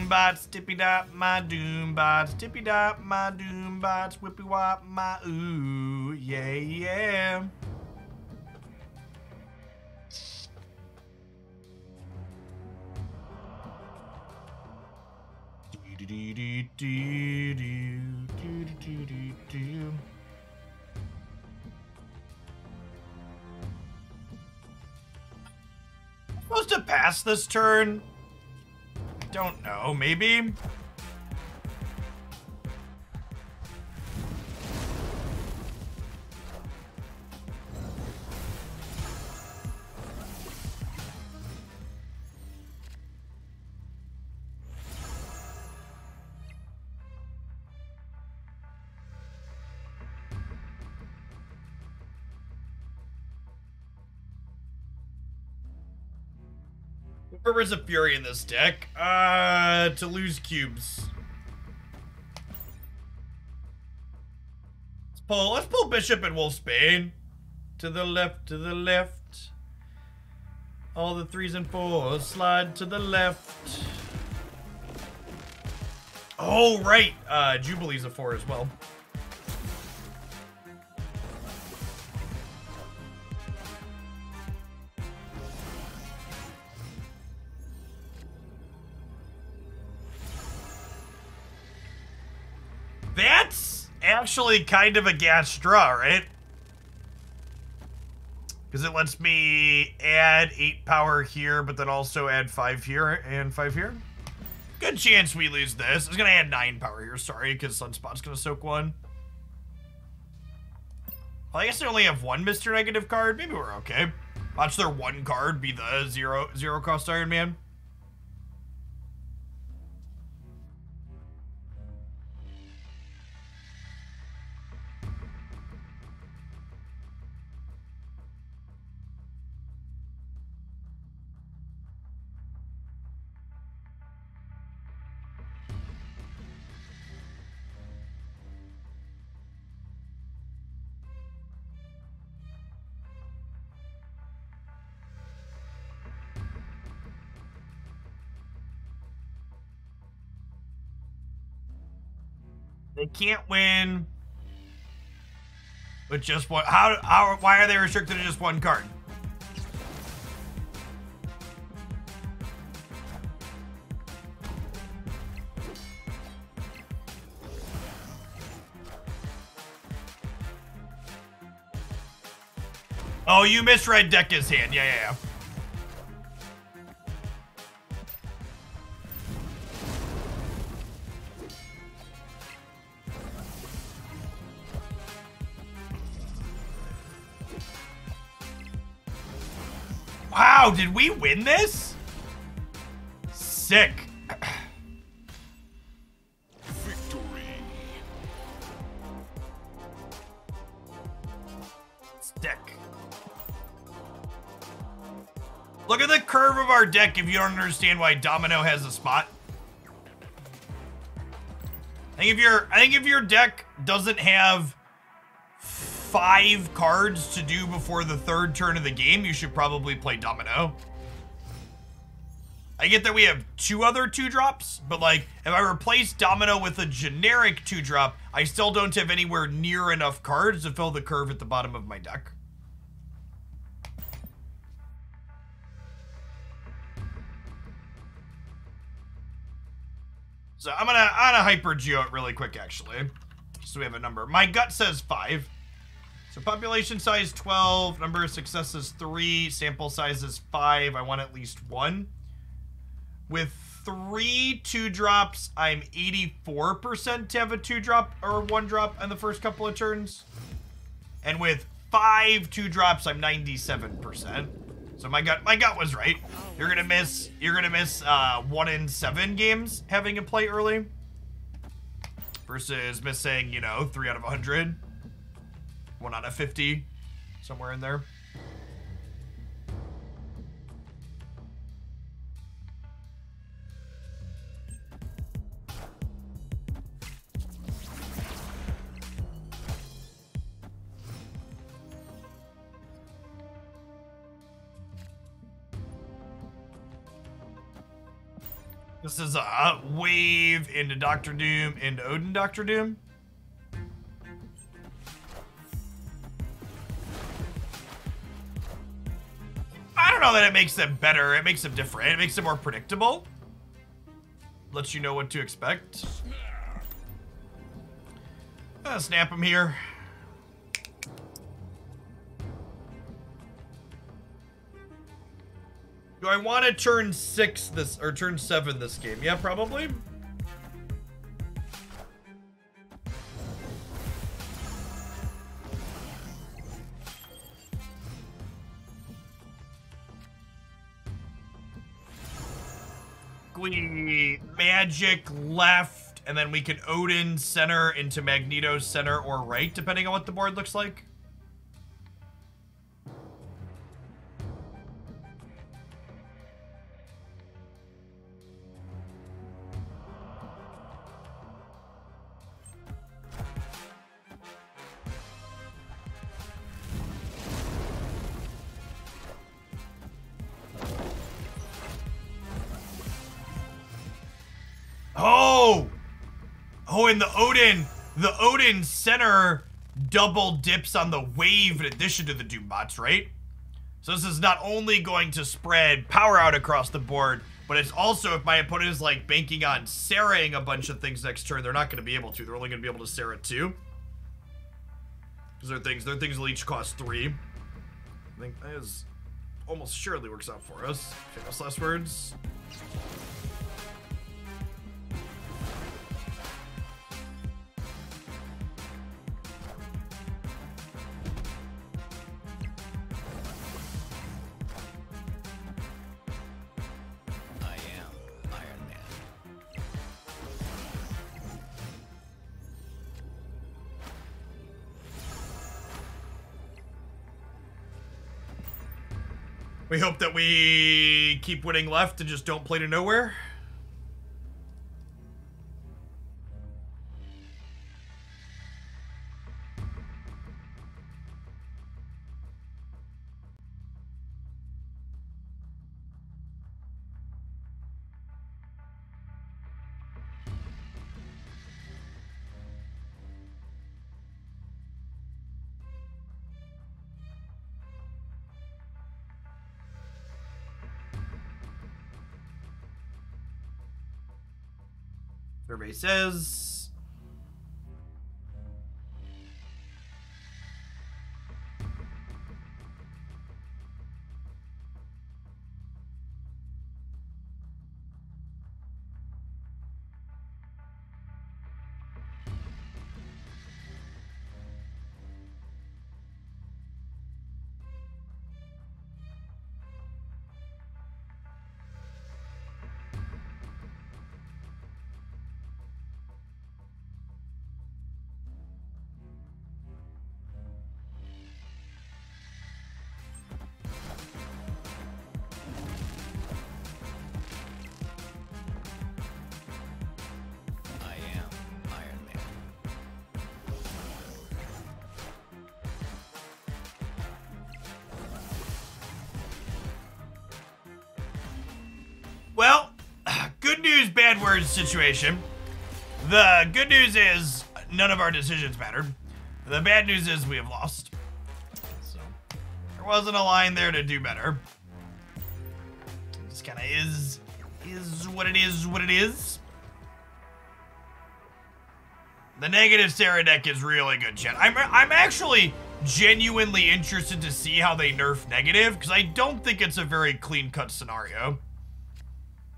Bots, tippy dop, my Doombots, tippy dop, my Doombots, whippy wop, my ooh, yeah, yeah. Supposed to pass this turn? Don't know, maybe? Rivers of Fury in this deck. To lose cubes. Let's pull Bishop and Wolfsbane. To the left, to the left. All the 3s and 4s slide to the left. Oh, right. Jubilee's a 4 as well. That's actually kind of a gas draw, right? Because it lets me add 8 power here, but then also add 5 here and 5 here. Good chance we lose this. It's going to add 9 power here, sorry, because Sunspot's going to soak 1. Well, I guess they only have one Mr. Negative card. Maybe we're okay. Watch their one card be the zero cost Iron Man. They can't win with just one. Why are they restricted to just one card? Oh, you misread Dekka's hand. Yeah. Wow, did we win this? Sick. Victory. Sick. Look at the curve of our deck if you don't understand why Domino has a spot. I think if your deck doesn't have 5 cards to do before the 3rd turn of the game, you should probably play Domino. I get that we have 2 other 2-drops, but like, if I replace Domino with a generic 2-drop, I still don't have anywhere near enough cards to fill the curve at the bottom of my deck. So I'm gonna hyper geo it really quick, actually, so we have a number. My gut says 5. So population size 12, number of successes 3, sample size is 5. I want at least 1. With 3 2-drops, I'm 84% to have a 2-drop or 1-drop in the first couple of turns. And with 5 2-drops, I'm 97%. So my gut was right. You're gonna miss 1 in 7 games having a play early versus missing, 3 out of 100. 1 out of 50, somewhere in there. This is a wave into Dr. Doom, into Odin Dr. Doom. I don't know that it makes them better. It makes them different. It makes them more predictable. Lets you know what to expect. Snap him here. Do I want to turn 6 this, or turn 7 this game? Yeah, probably. We magic left, and then we can Odin center into Magneto center or right, depending on what the board looks like. Oh, and the Odin center double dips on the wave in addition to the Doombots, right? So this is not only going to spread power out across the board, but it's also, if my opponent is like banking on Sarahing a bunch of things next turn, they're not going to be able to. They're only going to be able to Sarah 2. Because their things will each cost 3. I think that is almost surely works out for us. Famous last words. We hope that we keep winning left and just don't play to nowhere. Survey says I am Iron Man. well, good news, bad words situation. The good news is none of our decisions mattered. The bad news is we have lost. So there wasn't a line there to do better. It just kind of is what it is, what it is. The negative Sarah deck is really good, chat. I'm actually genuinely interested to see how they nerf negative, because I don't think it's a very clean-cut scenario.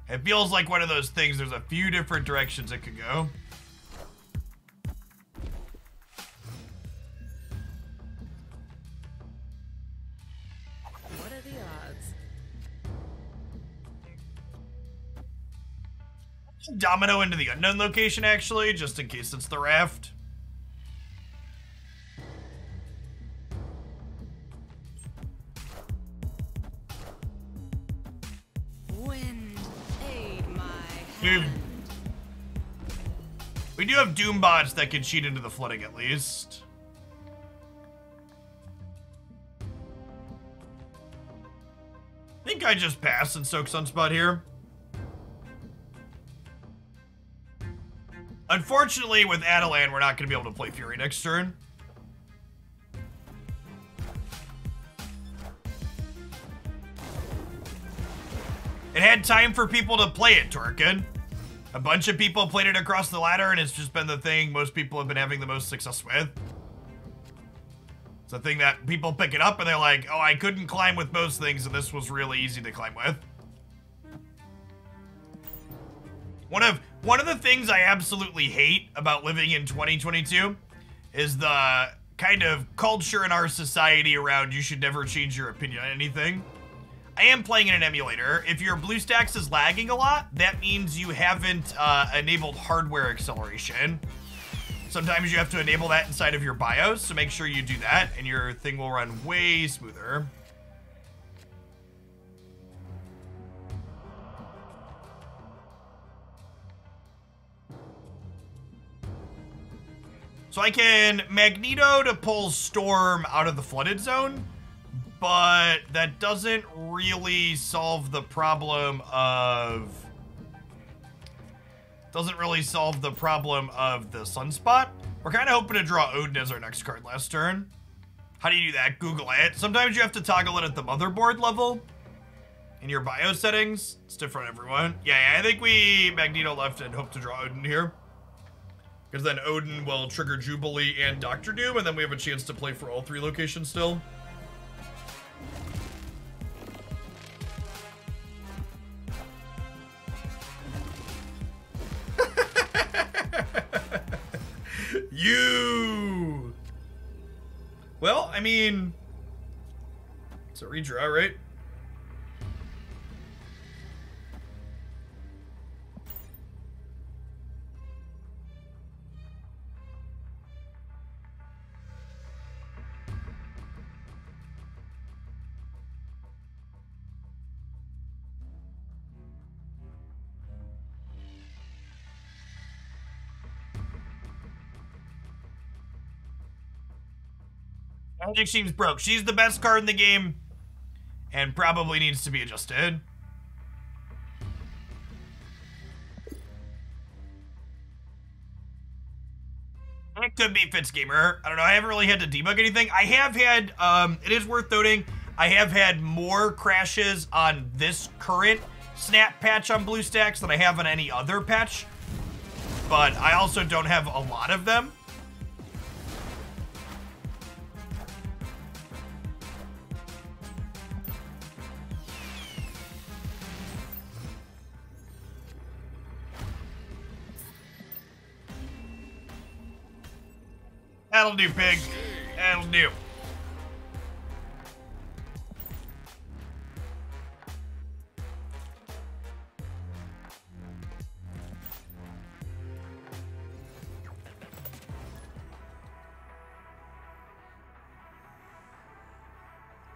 It feels like one of those things, there's a few different directions it could go. What are the odds? Domino into the unknown location, actually, just in case it's the raft. Wind, aid my Dude. hand. We do have Doom bots that can cheat into the flooding, at least. I think I just pass and soak Sunspot here. Unfortunately, with Adelan, we're not going to be able to play Fury next turn. It had time for people to play it, Torkin. A bunch of people played it across the ladder, and it's just been the thing most people have been having the most success with. It's a thing that people pick it up, and they're like, oh, I couldn't climb with most things, and this was really easy to climb with. One of the things I absolutely hate about living in 2022 is the kind of culture in our society around you should never change your opinion on anything. I am playing in an emulator. If your BlueStacks is lagging a lot, that means you haven't enabled hardware acceleration. Sometimes you have to enable that inside of your BIOS, so make sure you do that, and your thing will run way smoother. So I can Magneto to pull Storm out of the flooded zone, but that doesn't really solve the problem of... Doesn't really solve the problem of the Sunspot. We're kind of hoping to draw Odin as our next card last turn. How do you do that? Google it. Sometimes you have to toggle it at the motherboard level in your BIOS settings. It's different, everyone. Yeah, I think we Magneto left and hope to draw Odin here. Because then Odin will trigger Jubilee and Doctor Doom, and then we have a chance to play for all three locations still. You! Well, I mean... It's a redraw, right? Magic seems broke. She's the best card in the game and probably needs to be adjusted. It could be Fitzgamer. I don't know. I haven't really had to debug anything. I have had, it is worth noting, I have had more crashes on this current snap patch on BlueStacks than I have on any other patch. But I also don't have a lot of them. That'll do, pig. That'll do.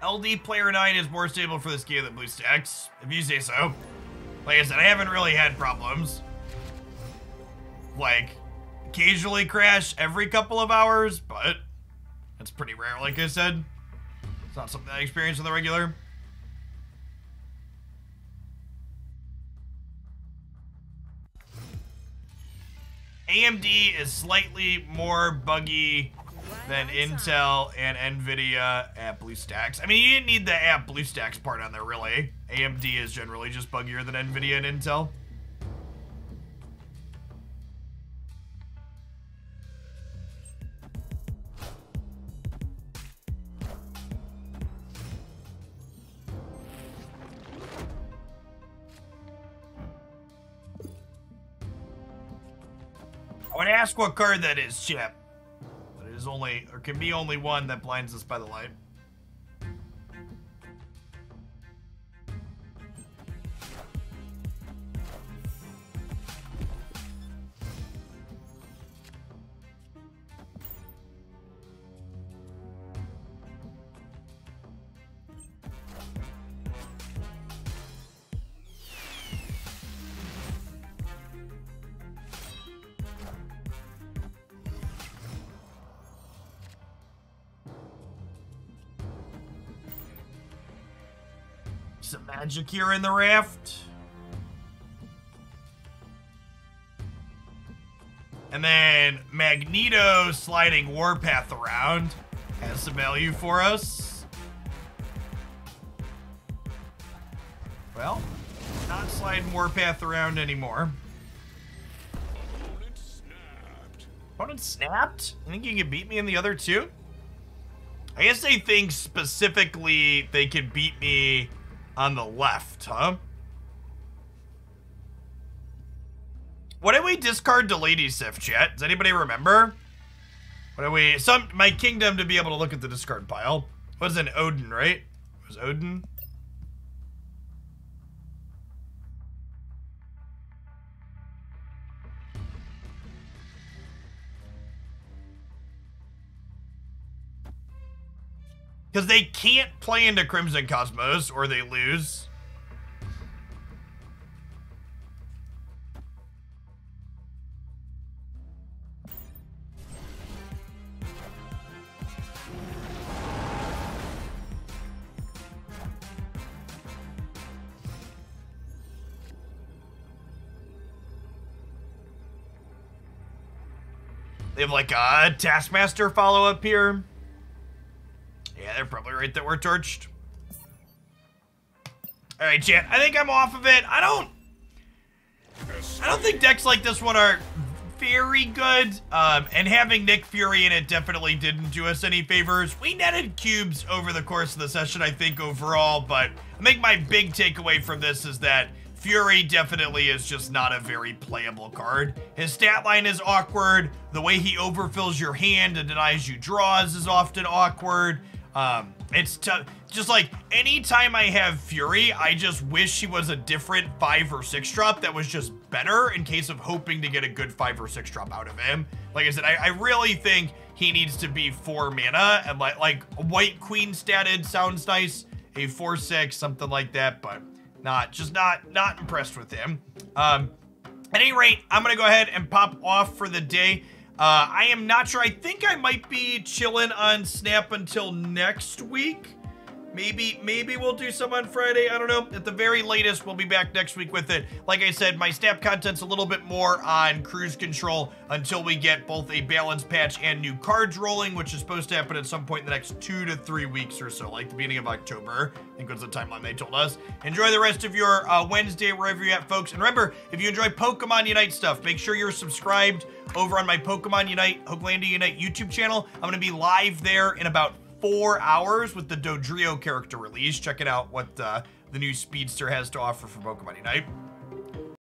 LD Player 9 is more stable for this game than BlueStacks, if you say so. Like I said, I haven't really had problems. Like, occasionally crash every couple of hours, but that's pretty rare, like I said. It's not something I experience on the regular. AMD is slightly more buggy than Intel and NVIDIA at BlueStacks. I mean, you didn't need the at BlueStacks part on there, really. AMD is generally just buggier than NVIDIA and Intel. I would ask what card that is, Chip. But it is only, or can be only one that blinds us by the light. Some magic here in the raft. And then Magneto sliding Warpath around has some value for us. Well, not sliding Warpath around anymore. Opponent snapped? You think you can beat me in the other two? I guess they think specifically they could beat me on the left, huh? What did we discard to Lady Sif, chat? Does anybody remember? What did we... my kingdom to be able to look at the discard pile. It was an Odin, right? It was Odin. Because they can't play into Crimson Cosmos or they lose. They have like a Taskmaster follow-up here. Yeah, they're probably right that we're torched. All right, chat. I think I'm off of it. I don't think decks like this one are very good. And having Nick Fury in it definitely didn't do us any favors. We netted cubes over the course of the session, I think, overall. But I think my big takeaway from this is that Fury definitely is just not a very playable card. His stat line is awkward. The way he overfills your hand and denies you draws is often awkward. It's tough. Just like anytime I have Fury, I just wish he was a different 5 or 6 drop that was just better in case of hoping to get a good 5 or 6 drop out of him. Like I said, I really think he needs to be 4 mana and like White Queen statted sounds nice. A 4/6, something like that, but not impressed with him. At any rate, I'm gonna go ahead and pop off for the day. I am not sure. I think I might be chilling on Snap until next week. Maybe we'll do some on Friday. I don't know. At the very latest, we'll be back next week with it. Like I said, my Snap content's a little bit more on cruise control until we get both a balance patch and new cards rolling, which is supposed to happen at some point in the next 2 to 3 weeks or so, like the beginning of October, I think was the timeline they told us. Enjoy the rest of your Wednesday, wherever you're at, folks. And remember, if you enjoy Pokemon Unite stuff, make sure you're subscribed over on my Pokemon Unite, Hooklandia Unite YouTube channel. I'm going to be live there in about 4 hours with the Dodrio character release. Check it out, what the new Speedster has to offer for Pokemon Unite.